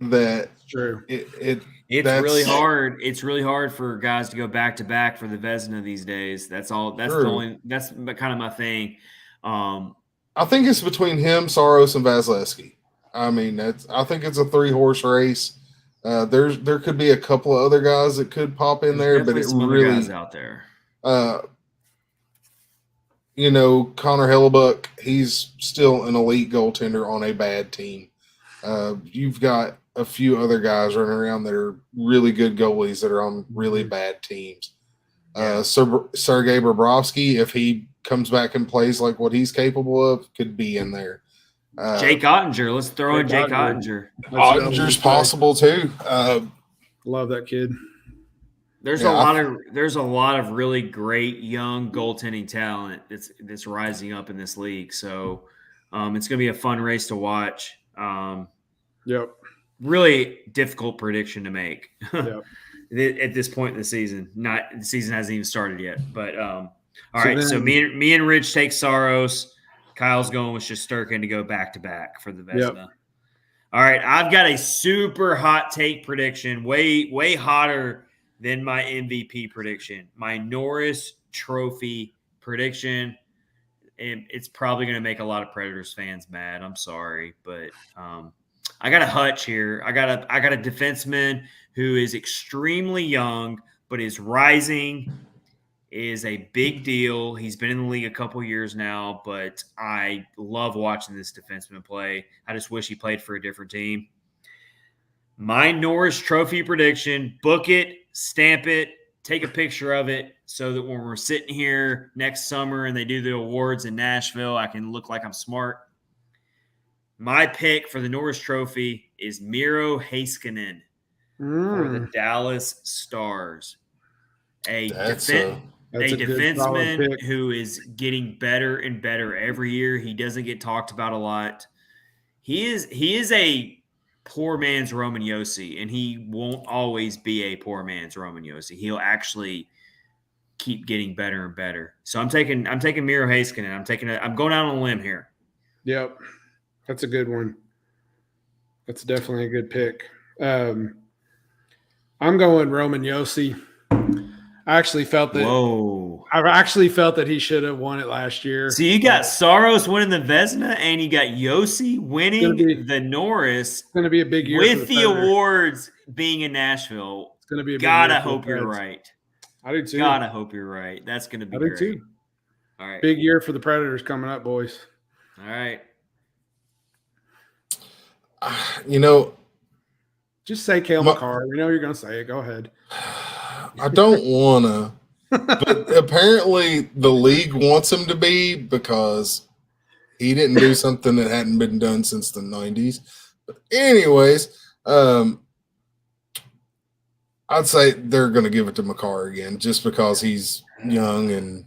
that true. It's really hard. It's really hard for guys to go back to back for the Vezina these days. That's all. That's true. That's kind of my thing. I think it's between him, Saros, and Vasilevsky. I mean, I think it's a 3-horse race. There could be a couple of other guys that could pop in there, but it really guys out there. Connor Hellebuck, he's still an elite goaltender on a bad team. You've got a few other guys running around that are really good goalies that are on really bad teams. Sergei Bobrovsky, if he comes back and plays like what he's capable of, could be in there. Jake Ottinger. Let's throw in Jake Ottinger. Ottinger's possible too. Love that kid. There's a lot of really great young goaltending talent that's rising up in this league. So it's going to be a fun race to watch. Yep. really difficult prediction to make Yep. at this point in the season. The season hasn't even started yet. But all So right, so then- me and Rich take Saros. Kyle's going with Shesterkin to go back to back for the Vezina. Yep. All right, I've got a super hot take prediction, way hotter than my MVP prediction. My Norris Trophy prediction. And it's probably going to make a lot of Predators fans mad. I'm sorry, but I got a hutch here. I got a defenseman who is extremely young, but is rising. Is a big deal. He's been in the league a couple years now, but I love watching this defenseman play. I just wish he played for a different team. My Norris Trophy prediction: book it, stamp it, take a picture of it, so that when we're sitting here next summer and they do the awards in Nashville, I can look like I'm smart. My pick for the Norris Trophy is Miro Heiskanen for the Dallas Stars. A defenseman who is getting better and better every year. He doesn't get talked about a lot. He is a poor man's Roman Josi, and he won't always be a poor man's Roman Josi. He'll actually keep getting better and better. So I'm taking Miro Heiskanen. I'm going out on a limb here. Yep. That's a good one. That's definitely a good pick. I'm going Roman Josi. I actually felt that he should have won it last year. So you got Saros winning the Vezina, and you got Josi winning the Norris. It's going to be a big year with the awards being in Nashville. It's going to be a big gotta year for hope the you're Preds. right. I do too. Gotta hope you're right. That's going to be great. Too. All right, big year for the Predators coming up, boys. All right. Just say Cale Makar. We know you're going to say it. Go ahead. I don't want to, but apparently the league wants him to be because he didn't do something that hadn't been done since the 90s. But anyways, I'd say they're going to give it to Makar again just because he's young and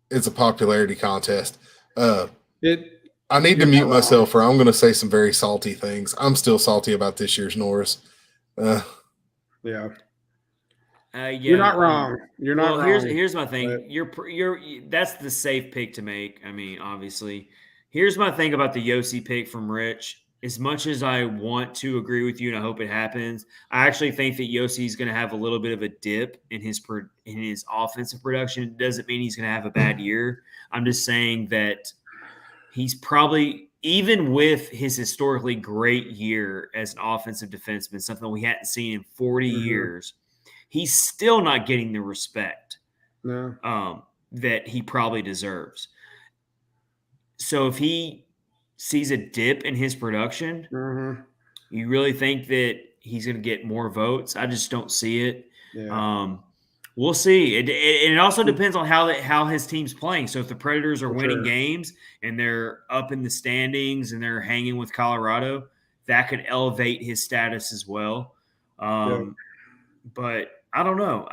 it's a popularity contest. I need to mute myself or I'm going to say some very salty things. I'm still salty about this year's Norris. Yeah. Yeah. You're not wrong. You're not wrong. Here's my thing. That's the safe pick to make. I mean, obviously. Here's my thing about the Josi pick from Rich. As much as I want to agree with you and I hope it happens, I actually think that Josi is going to have a little bit of a dip in his offensive production. It doesn't mean he's going to have a bad year. I'm just saying that he's probably, even with his historically great year as an offensive defenseman, something we hadn't seen in 40 years, he's still not getting the respect that he probably deserves. So if he sees a dip in his production, you really think that he's going to get more votes? I just don't see it. Yeah. We'll see. It also depends on how his team's playing. So if the Predators are winning games and they're up in the standings and they're hanging with Colorado, that could elevate his status as well. But I don't know.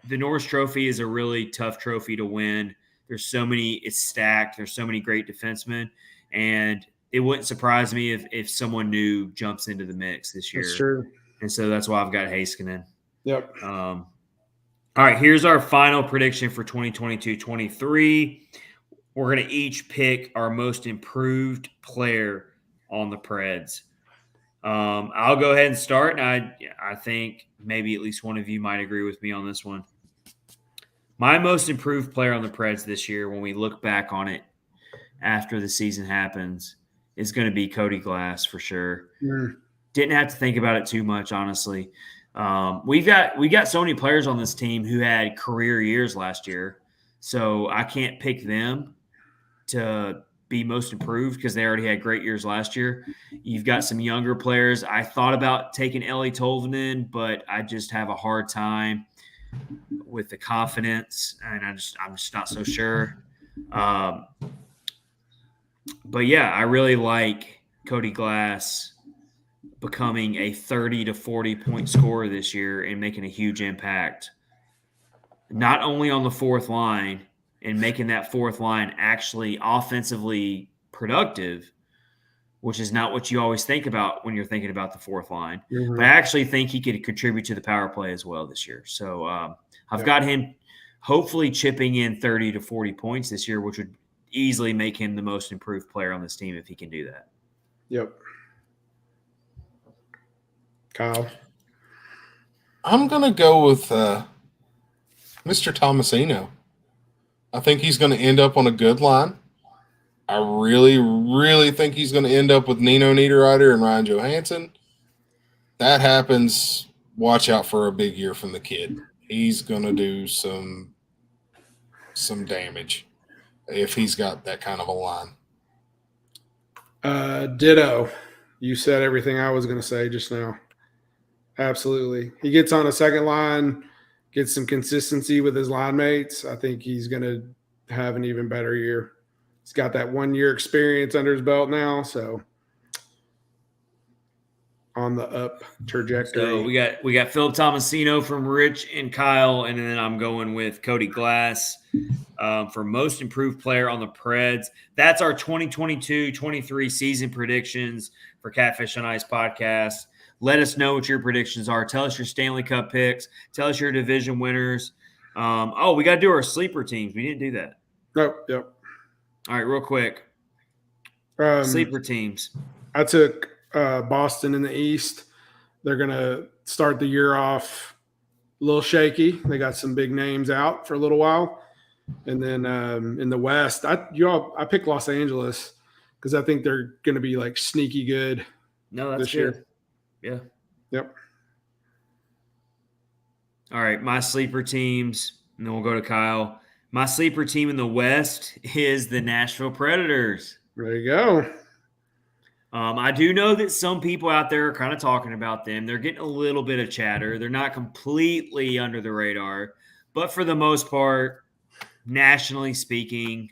The Norris Trophy is a really tough trophy to win. It's stacked. There's so many great defensemen, and it wouldn't surprise me if someone new jumps into the mix this year. That's true. And so that's why I've got Heiskanen. Yep. All right, here's our final prediction for 2022-23. We're going to each pick our most improved player on the Preds. I'll go ahead and start, and I think maybe at least one of you might agree with me on this one. My most improved player on the Preds this year, when we look back on it after the season happens, is going to be Cody Glass for sure. Didn't have to think about it too much, honestly. We got so many players on this team who had career years last year, so I can't pick them to be most improved because they already had great years last year. You've got some younger players. I thought about taking Eeli Tolvanen, but I just have a hard time with the confidence, and I'm just not so sure. But yeah, I really like Cody Glass becoming a 30 to 40 point scorer this year and making a huge impact, not only on the fourth line and making that fourth line actually offensively productive which is not what you always think about when you're thinking about the fourth line. Mhm. But I actually think he could contribute to the power play as well this year. So I've got him hopefully chipping in 30 to 40 points this year, which would easily make him the most improved player on this team if he can do that. Yep. Kyle. I'm going to go with Mr. Tomasino. I think he's going to end up on a good line. I really, really think he's going to end up with Nino Niederreiter and Ryan Johansson. That happens, watch out for a big year from the kid. He's going to do some damage if he's got that kind of a line. Ditto. You said everything I was going to say just now. Absolutely. He gets on a second line, gets some consistency with his line mates. I think he's going to have an even better year. He's got that 1 year experience under his belt now, so on the up trajectory. So we got Phil Tomasino from Rich and Kyle, and then I'm going with Cody Glass for most improved player on the Preds. That's our 2022-23 season predictions for Catfish on Ice podcast. Let us know what your predictions are. Tell us your Stanley Cup picks. Tell us your division winners. We got to do our sleeper teams. We didn't do that. Nope. Yep. All right, real quick. Sleeper teams. I took Boston in the East. They're going to start the year off a little shaky. They got some big names out for a little while. And then in the West, I picked Los Angeles because I think they're going to be like sneaky good. No, that's this good. year. Yeah. Yep. All right, my sleeper teams, and then we'll go to Kyle. My sleeper team in the West is the Nashville Predators. There you go. I do know that some people out there are kind of talking about them. They're getting a little bit of chatter. They're not completely under the radar, but for the most part, nationally speaking,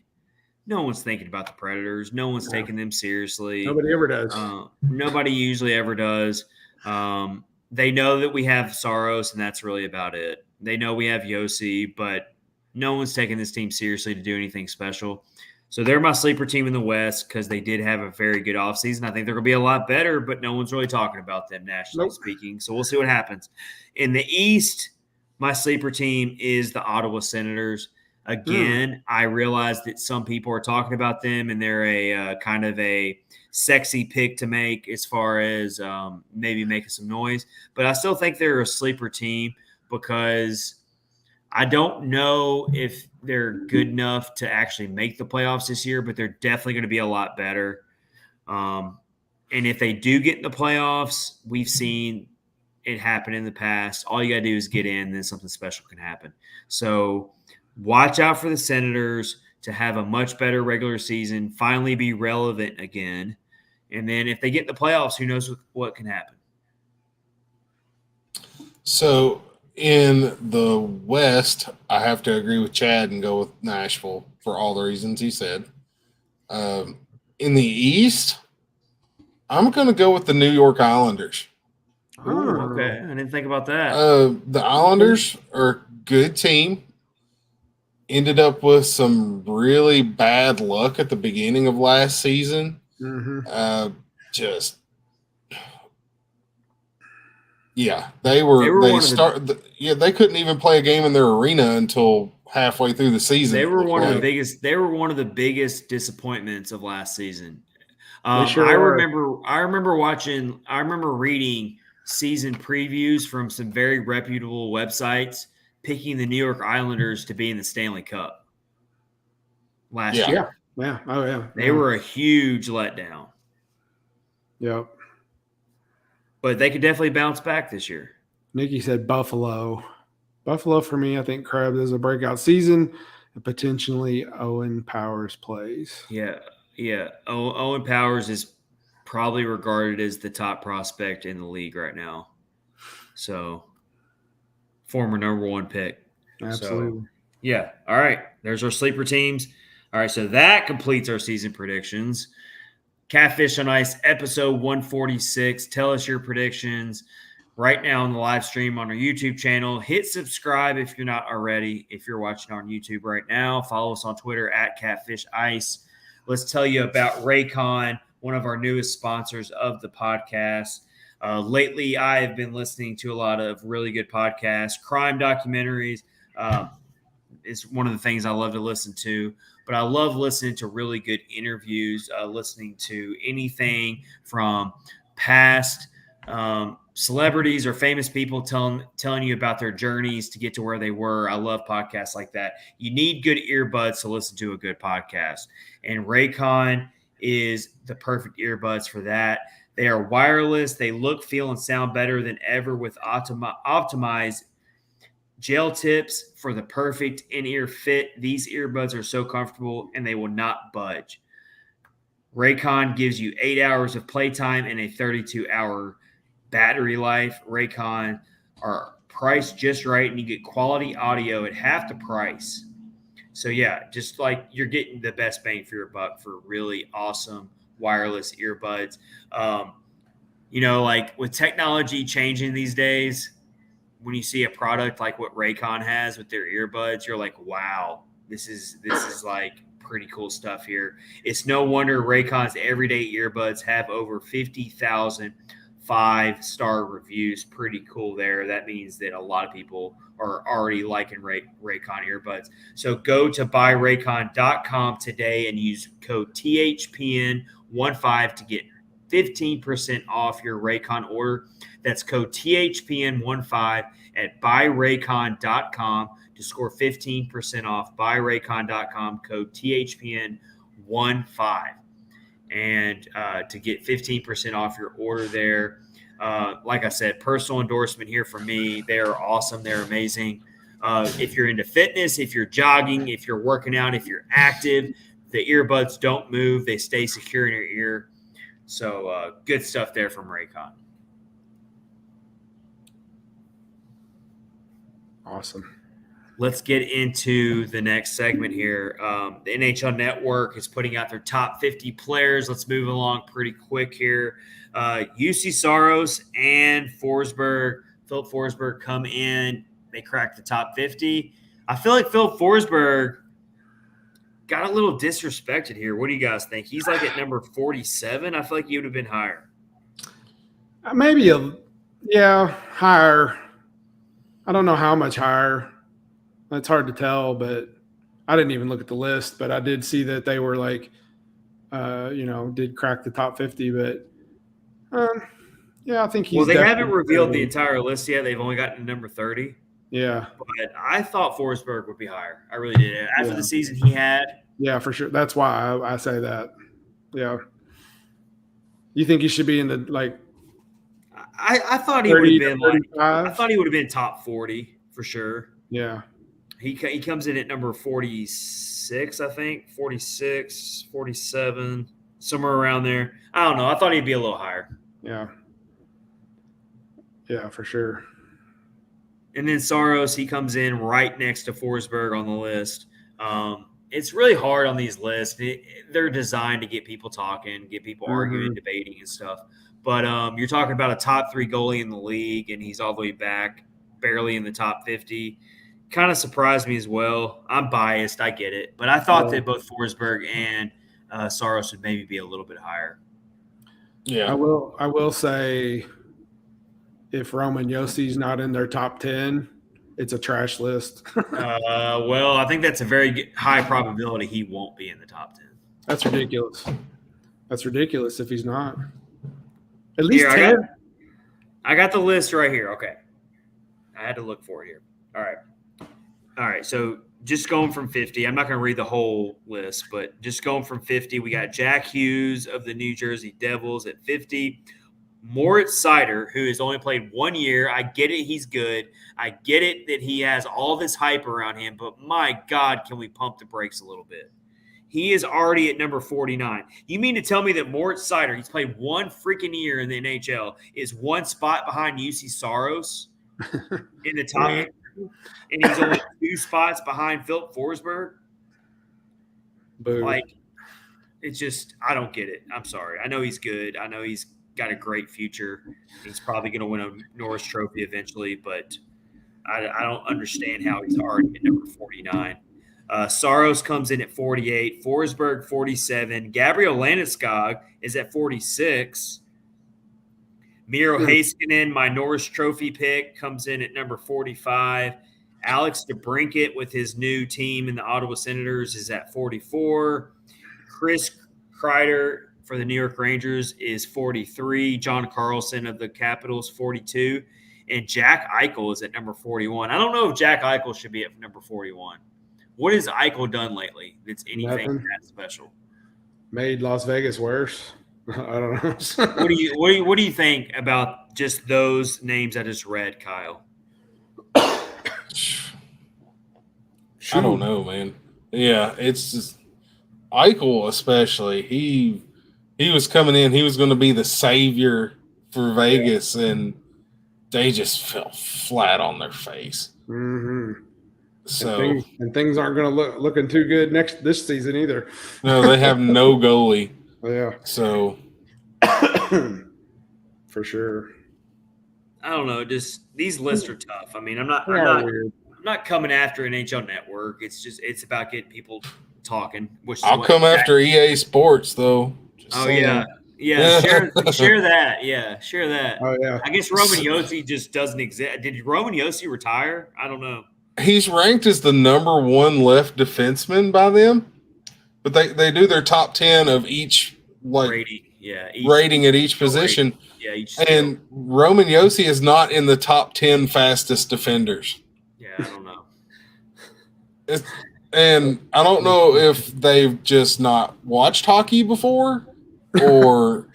no one's thinking about the Predators. No one's taking them seriously. Nobody ever does. Nobody usually ever does. They know that we have Saros, and that's really about it. They know we have Yossi, but no one's taking this team seriously to do anything special. So they're my sleeper team in the West because they did have a very good offseason. I think they're going to be a lot better, but no one's really talking about them nationally speaking. So we'll see what happens. In the East, my sleeper team is the Ottawa Senators. Again, I realize that some people are talking about them, and they're a kind of a sexy pick to make as far as maybe making some noise. But I still think they're a sleeper team because I don't know if they're good enough to actually make the playoffs this year, but they're definitely going to be a lot better. And if they do get in the playoffs, we've seen it happen in the past. All you got to do is get in, then something special can happen. So watch out for the Senators to have a much better regular season, finally be relevant again. And then if they get in the playoffs, who knows what can happen. So in the West, I have to agree with Chad and go with Nashville for all the reasons he said. In the East, I'm going to go with the New York Islanders. Ooh, okay. I didn't think about that. The Islanders are a good team. Ended up with some really bad luck at the beginning of last season. Mm-hmm. They couldn't even play a game in their arena until halfway through the season. They were one of the biggest. They were one of the biggest disappointments of last season. I remember watching. I remember reading season previews from some very reputable websites, picking the New York Islanders to be in the Stanley Cup last year. Yeah. Oh, yeah. They were a huge letdown. Yep. But they could definitely bounce back this year. Nikki said Buffalo. Buffalo for me, I think Krebs has a breakout season and potentially Owen Powers plays. Yeah. Owen Powers is probably regarded as the top prospect in the league right now. So, former number one pick. Absolutely. So, yeah. All right. There's our sleeper teams. All right. So that completes our season predictions. Catfish on Ice, episode 146. Tell us your predictions right now on the live stream on our YouTube channel. Hit subscribe if you're not already. If you're watching on YouTube right now, follow us on Twitter at Catfish Ice. Let's tell you about Raycon. one of our newest sponsors of the podcast. Lately, I have been listening to a lot of really good podcasts, crime documentaries. Is one of the things I love to listen to, but I love listening to really good interviews, listening to anything from past celebrities or famous people telling you about their journeys to get to where they were. I love podcasts like that. You need good earbuds to listen to a good podcast, and Raycon is the perfect earbuds for that. They are wireless. They look, feel, and sound better than ever with optimized gel tips for the perfect in-ear fit. These earbuds are so comfortable and they will not budge. Raycon gives you 8 hours of playtime and a 32-hour battery life. Raycon are priced just right, and you get quality audio at half the price. So yeah, just like you're getting the best bang for your buck for really awesome wireless earbuds. Like with technology changing these days, when you see a product like what Raycon has with their earbuds, you're like, wow, this is like pretty cool stuff here. It's no wonder Raycon's everyday earbuds have over 50,000 5-star reviews. Pretty cool there. That means that a lot of people are already liking Raycon earbuds. So go to buyraycon.com today and use code THPN15 to get 15% off your Raycon order. That's code THPN15 at buyraycon.com to score 15% off. Buyraycon.com, code THPN15. And to get 15% off your order there. Like I said, personal endorsement here from me. They are awesome. They're amazing. If you're into fitness, if you're jogging, if you're working out, if you're active, the earbuds don't move. They stay secure in your ear. So good stuff there from Raycon. Awesome. Let's get into the next segment here. The NHL Network is putting out their top 50 players. Let's move along pretty quick here. UC Saros and Philip Forsberg come in. They cracked the top 50. I feel like Philip Forsberg got a little disrespected here. What do you guys think? He's like at number 47. I feel like he would have been higher. Maybe higher. I don't know how much higher. It's hard to tell, but I didn't even look at the list. But I did see that they were like, did crack the top 50. But I think he's. Well, they haven't revealed the entire list yet. They've only gotten to number 30. Yeah. But I thought Forsberg would be higher. I really did. After the season he had. Yeah, for sure. That's why I say that. Yeah. You think he should be in the like? I thought he would have been 35? I thought he would have been top 40 for sure. Yeah. He comes in at number 46, I think, 46, 47, somewhere around there. I don't know. I thought he'd be a little higher. Yeah. Yeah, for sure. And then Saros, he comes in right next to Forsberg on the list. It's really hard on these lists. They're designed to get people talking, get people arguing, debating and stuff. But you're talking about a top 3 goalie in the league, and he's all the way back, barely in the top 50. Kind of surprised me as well. I'm biased. I get it. But I thought that both Forsberg and Saros would maybe be a little bit higher. Yeah. I will say if Roman Yossi's not in their top 10, it's a trash list. Well, I think that's a very high probability he won't be in the top 10. That's ridiculous. That's ridiculous if he's not. At least Here, 10. I got the list right here. Okay. I had to look for it here. All right. So just going from 50, I'm not going to read the whole list, but just going from 50, we got Jack Hughes of the New Jersey Devils at 50. Moritz Seider, who has only played 1 year. I get it. He's good. I get it that he has all this hype around him, but my God, can we pump the brakes a little bit? He is already at number 49. You mean to tell me that Moritz Seider, he's played 1 freaking year in the NHL, is 1 spot behind UC Saros in the top 10, and he's only 2 spots behind Philip Forsberg? Boo. Like, it's just, I don't get it. I'm sorry. I know he's good. I know he's got a great future. He's probably going to win a Norris Trophy eventually, but I don't understand how he's already at number 49. Saros comes in at 48. Forsberg, 47. Gabriel Landeskog is at 46. Miro Heiskanen, my Norris Trophy pick, comes in at number 45. Alex DeBrincat with his new team in the Ottawa Senators is at 44. Chris Kreider for the New York Rangers is 43. John Carlson of the Capitals, 42. And Jack Eichel is at number 41. I don't know if Jack Eichel should be at number 41. What has Eichel done lately that's anything that special? Made Las Vegas worse. I don't know. What do you think about just those names I just read, Kyle? I don't know, man. Yeah, it's just Eichel especially. He was coming in. He was going to be the savior for Vegas, and they just fell flat on their face. Mm-hmm. So and things aren't going to looking too good this season either. No, they have no goalie. Yeah. So for sure. I don't know. Just these lists are tough. I mean, I'm not coming after NHL Network. It's about getting people talking. I'll come after EA Sports though. Yeah. Share that. Yeah, share that. Oh yeah. I guess Roman Josi just doesn't exist. Did Roman Josi retire? I don't know. He's ranked as the number 1 left defenseman by them, but they do their top 10 of each rating. Rating at each position. And Roman Josi is not in the top 10 fastest defenders. Yeah, I don't know. And I don't know if they've just not watched hockey before, or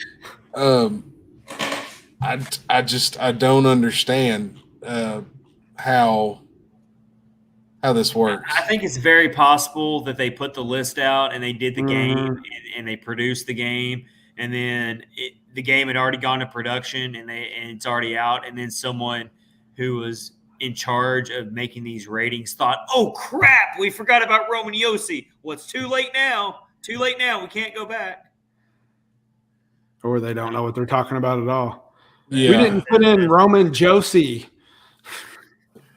I don't understand how this works. I think it's very possible that they put the list out and they did the game and they produced the game, and then the game had already gone to production and it's already out, and then someone who was in charge of making these ratings thought, "Oh crap, we forgot about Roman Josi. Well, it's too late now. Too late now. We can't go back." Or they don't know what they're talking about at all. Yeah. We didn't put in Roman Josi.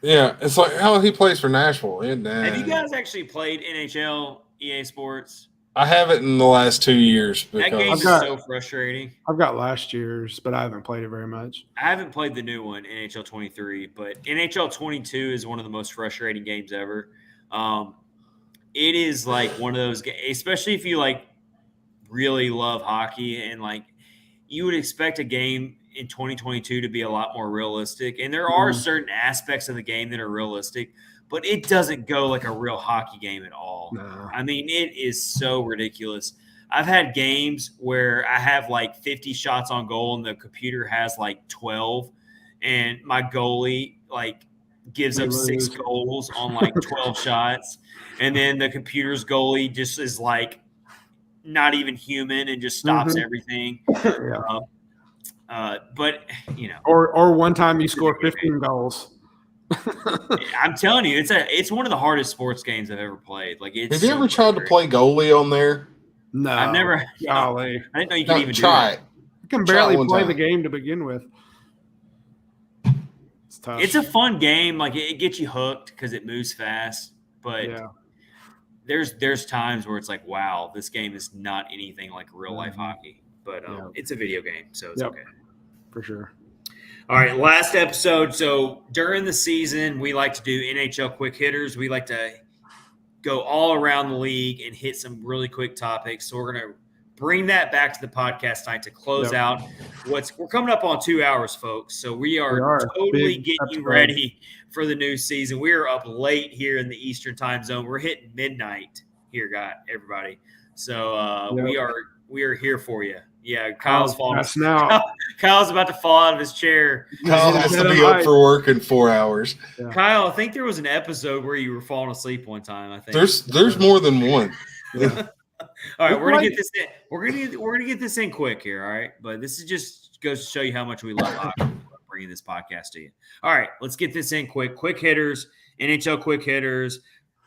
Yeah, it's like how he plays for Nashville. Have you guys actually played NHL EA Sports? I haven't in the last 2 years. That game is so frustrating. I've got last year's, but I haven't played it very much. I haven't played the new one, NHL 23, but NHL 22 is one of the most frustrating games ever. It is like one of those games, especially if you really love hockey, and you would expect a game in 2022 to be a lot more realistic. And there are certain aspects of the game that are realistic, but it doesn't go like a real hockey game at all. No. I mean, it is so ridiculous. I've had games where I have 50 shots on goal and the computer has 12, and my goalie gives up 6 goals on 12 shots. And then the computer's goalie just is not even human and just stops everything. Yeah. But or one time you score 15 goals. I'm telling you, it's one of the hardest sports games I've ever played. Have you ever tried to play goalie on there? No, I've never. Golly. I didn't know you could even try do it. You can barely play the game to begin with. It's tough. It's a fun game. It gets you hooked because it moves fast. But there's times where it's wow, this game is not anything like real life hockey. But it's a video game, so it's okay. For sure. All right, last episode. So during the season, we like to do NHL Quick Hitters. We like to go all around the league and hit some really quick topics. So we're going to bring that back to the podcast tonight to close out. We're coming up on 2 hours, folks. So we are totally getting you ready for the new season. We are up late here in the Eastern time zone. We're hitting midnight here, everybody. So we are here for you. Yeah, Kyle's falling. Kyle's about to fall out of his chair. Kyle has to be up for work in 4 hours. Yeah. Kyle, I think there was an episode where you were falling asleep one time. I think there's more than one. Yeah. All right, we're gonna get this in. We're gonna get this in quick here. All right, but this is just goes to show you how much we love hockey. Bringing this podcast to you. All right, let's get this in quick. Quick hitters, NHL quick hitters.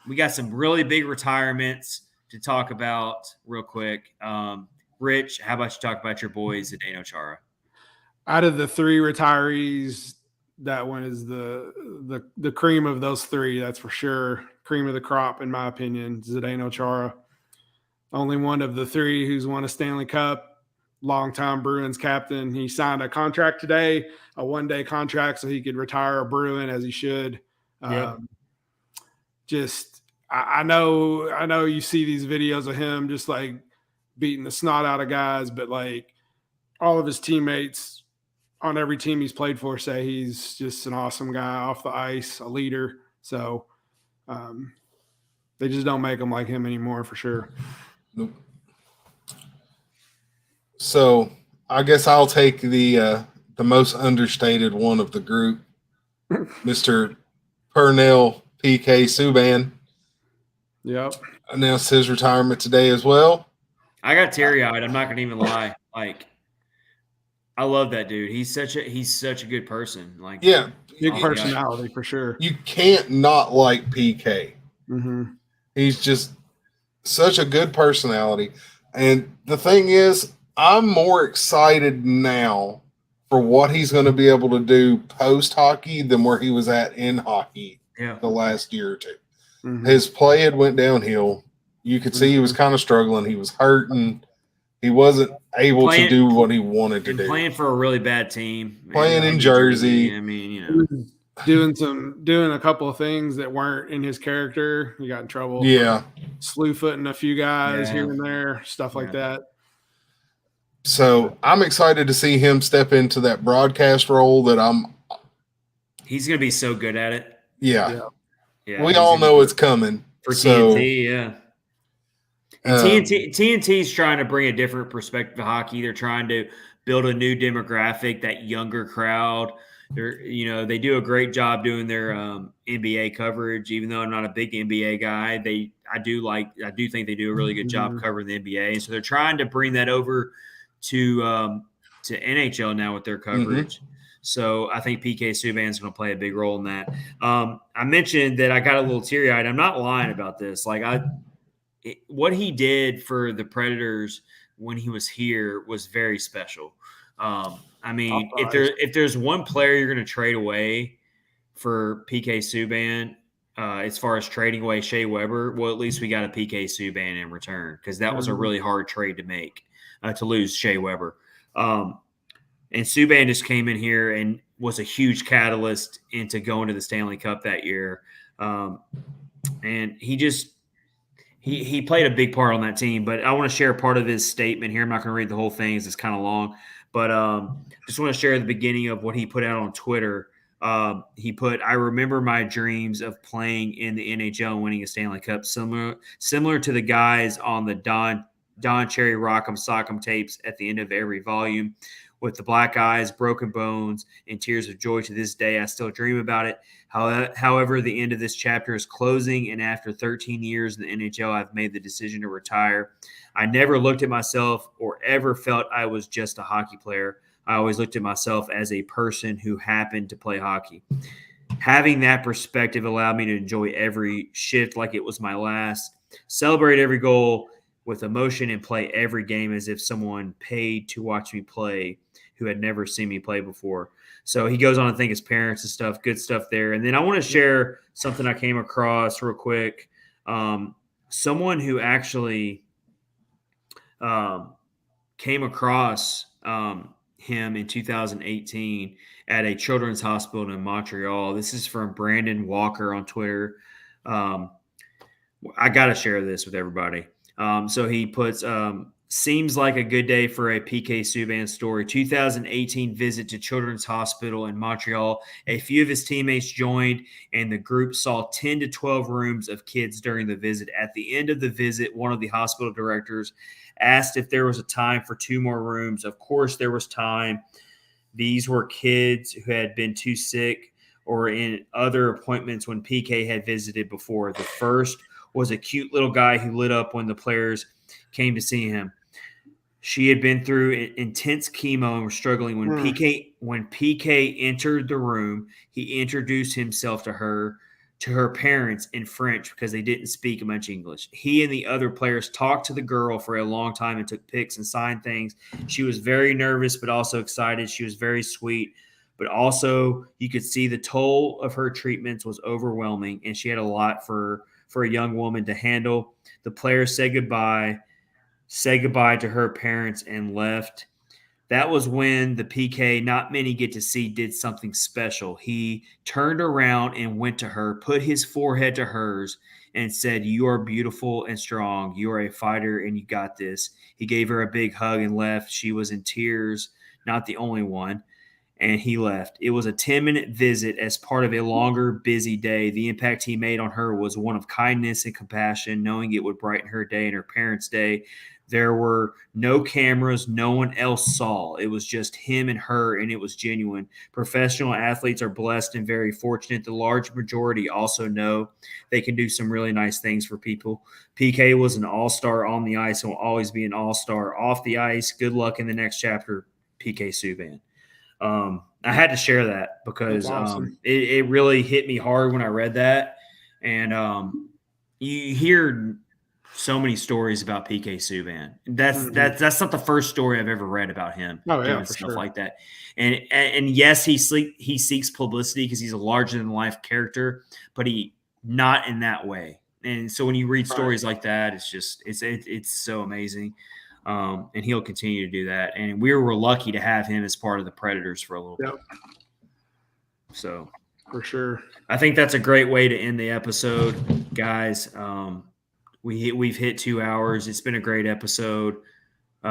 We got some really big retirements to talk about real quick. Rich, how about you talk about your boys at Zdeno Chara? Out of the 3 retirees, that one is the cream of those 3. That's for sure. cream of the crop, in my opinion. Zdeno Chara, only one of the three who's won a Stanley Cup, longtime Bruins captain. He signed a contract today, a one-day contract, so he could retire a Bruin as he should. Yep. I know you see these videos of him just like beating the snot out of guys, but like all of his teammates on every team he's played for say he's just an awesome guy off the ice, a leader. So they just don't make them like him anymore for sure. Nope. So I guess I'll take the most understated one of the group, Mr. Pernell PK Subban. Yep. Announced his retirement today as well. I got teary-eyed. I'm not going to even lie. Like, I love that dude. He's such a good person. Like, Yeah. Big personality for sure. You can't not like PK. Mm-hmm. He's just such a good personality. And the thing is, I'm more excited now for what he's going to be able to do post-hockey than where he was at in hockey the last year or two. Mm-hmm. His play had went downhill. You could see he was kind of struggling. He was hurting. He wasn't able to do what he wanted to do. Playing for a really bad team. Playing in Jersey. I mean, doing a couple of things that weren't in his character. He got in trouble. Yeah. Slew footing a few guys here and there, stuff like that. So I'm excited to see him step into that broadcast role he's going to be so good at it. Yeah. Yeah, we all know it's coming. For TNT, yeah. And TNT's trying to bring a different perspective to hockey. They're trying to build a new demographic, that younger crowd. They do a great job doing their NBA coverage. Even though I'm not a big NBA guy, I do think they do a really good job covering the NBA. So they're trying to bring that over to NHL now with their coverage. Mm-hmm. So I think PK Subban's going to play a big role in that. I mentioned that I got a little teary-eyed. I'm not lying about this. What he did for the Predators when he was here was very special. I mean, if there's one player you're going to trade away for PK Subban, as far as trading away Shea Weber, well, at least we got a PK Subban in return, because that was a really hard trade to make, to lose Shea Weber. And Subban just came in here and was a huge catalyst into going to the Stanley Cup that year. And he played a big part on that team. But I want to share part of his statement here. I'm not going to read the whole thing, it's kind of long. But just want to share the beginning of what he put out on Twitter. He put, "I remember my dreams of playing in the NHL and winning a Stanley Cup, similar to the guys on the Don Cherry Rock'em Sock'em tapes at the end of every volume. With the black eyes, broken bones, and tears of joy to this day, I still dream about it. However, the end of this chapter is closing, and after 13 years in the NHL, I've made the decision to retire. I never looked at myself or ever felt I was just a hockey player. I always looked at myself as a person who happened to play hockey. Having that perspective allowed me to enjoy every shift like it was my last, celebrate every goal with emotion, and play every game as if someone paid to watch me play who had never seen me play before." So he goes on to thank his parents and stuff, good stuff there. And then I want to share something I came across real quick. Someone who actually came across him in 2018 at a children's hospital in Montreal. This is from Brandon Walker on Twitter. I got to share this with everybody. So he puts, seems like a good day for a PK Subban story. 2018 visit to Children's Hospital in Montreal. A few of his teammates joined, and the group saw 10 to 12 rooms of kids during the visit. At the end of the visit, one of the hospital directors asked if there was a time for 2 more rooms. Of course, there was time. These were kids who had been too sick or in other appointments when PK had visited before. The first was a cute little guy who lit up when the players came to see him. She had been through intense chemo and was struggling. When PK entered the room, he introduced himself to her parents in French because they didn't speak much English. He and the other players talked to the girl for a long time and took pics and signed things. She was very nervous but also excited. She was very sweet, but also you could see the toll of her treatments was overwhelming, and she had a lot for for a young woman to handle. The player said goodbye to her parents and left. That was when the PK, not many get to see, did something special. He turned around and went to her, put his forehead to hers, and said, "You are beautiful and strong. You are a fighter, and you got this." He gave her a big hug and left. She was in tears, not the only one, and he left. It was a 10-minute visit as part of a longer, busy day. The impact he made on her was one of kindness and compassion, knowing it would brighten her day and her parents' day. There were no cameras. No one else saw. It was just him and her, and it was genuine. Professional athletes are blessed and very fortunate. The large majority also know they can do some really nice things for people. PK was an all-star on the ice and will always be an all-star off the ice. Good luck in the next chapter, PK Subban. I had to share that because awesome. It really hit me hard when I read that. And you hear so many stories about PK Subban. That's not the first story I've ever read about him. Oh, yeah, doing for stuff sure. like that. And yes, he seeks publicity because he's a larger than life character, but he not in that way. And so when you read stories like that, it's so amazing. And he'll continue to do that. And we were lucky to have him as part of the Predators for a little bit. So for sure. I think that's a great way to end the episode, guys. We've hit 2 hours. It's been a great episode. We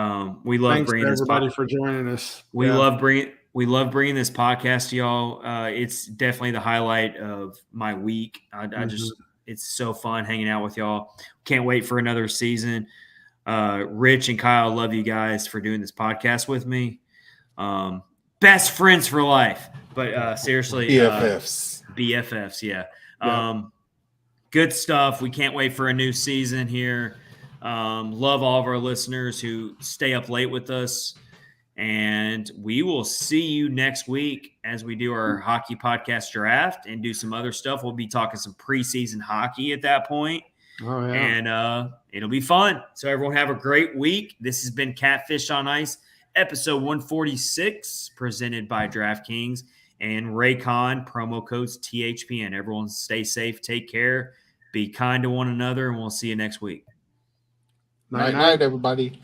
love Thanks bringing to this everybody for joining us. We love bringing this podcast to y'all. It's definitely the highlight of my week. It's so fun hanging out with y'all. Can't wait for another season. Rich and Kyle, love you guys for doing this podcast with me. Best friends for life. But seriously, BFFs, yeah. Good stuff. We can't wait for a new season here. Love all of our listeners who stay up late with us. And we will see you next week as we do our hockey podcast draft and do some other stuff. We'll be talking some preseason hockey at that point. Oh, yeah. And it'll be fun. So everyone have a great week. This has been Catfish on Ice, episode 146, presented by DraftKings and Raycon, promo codes THPN. Everyone stay safe, take care, be kind to one another, and we'll see you next week. Night, everybody.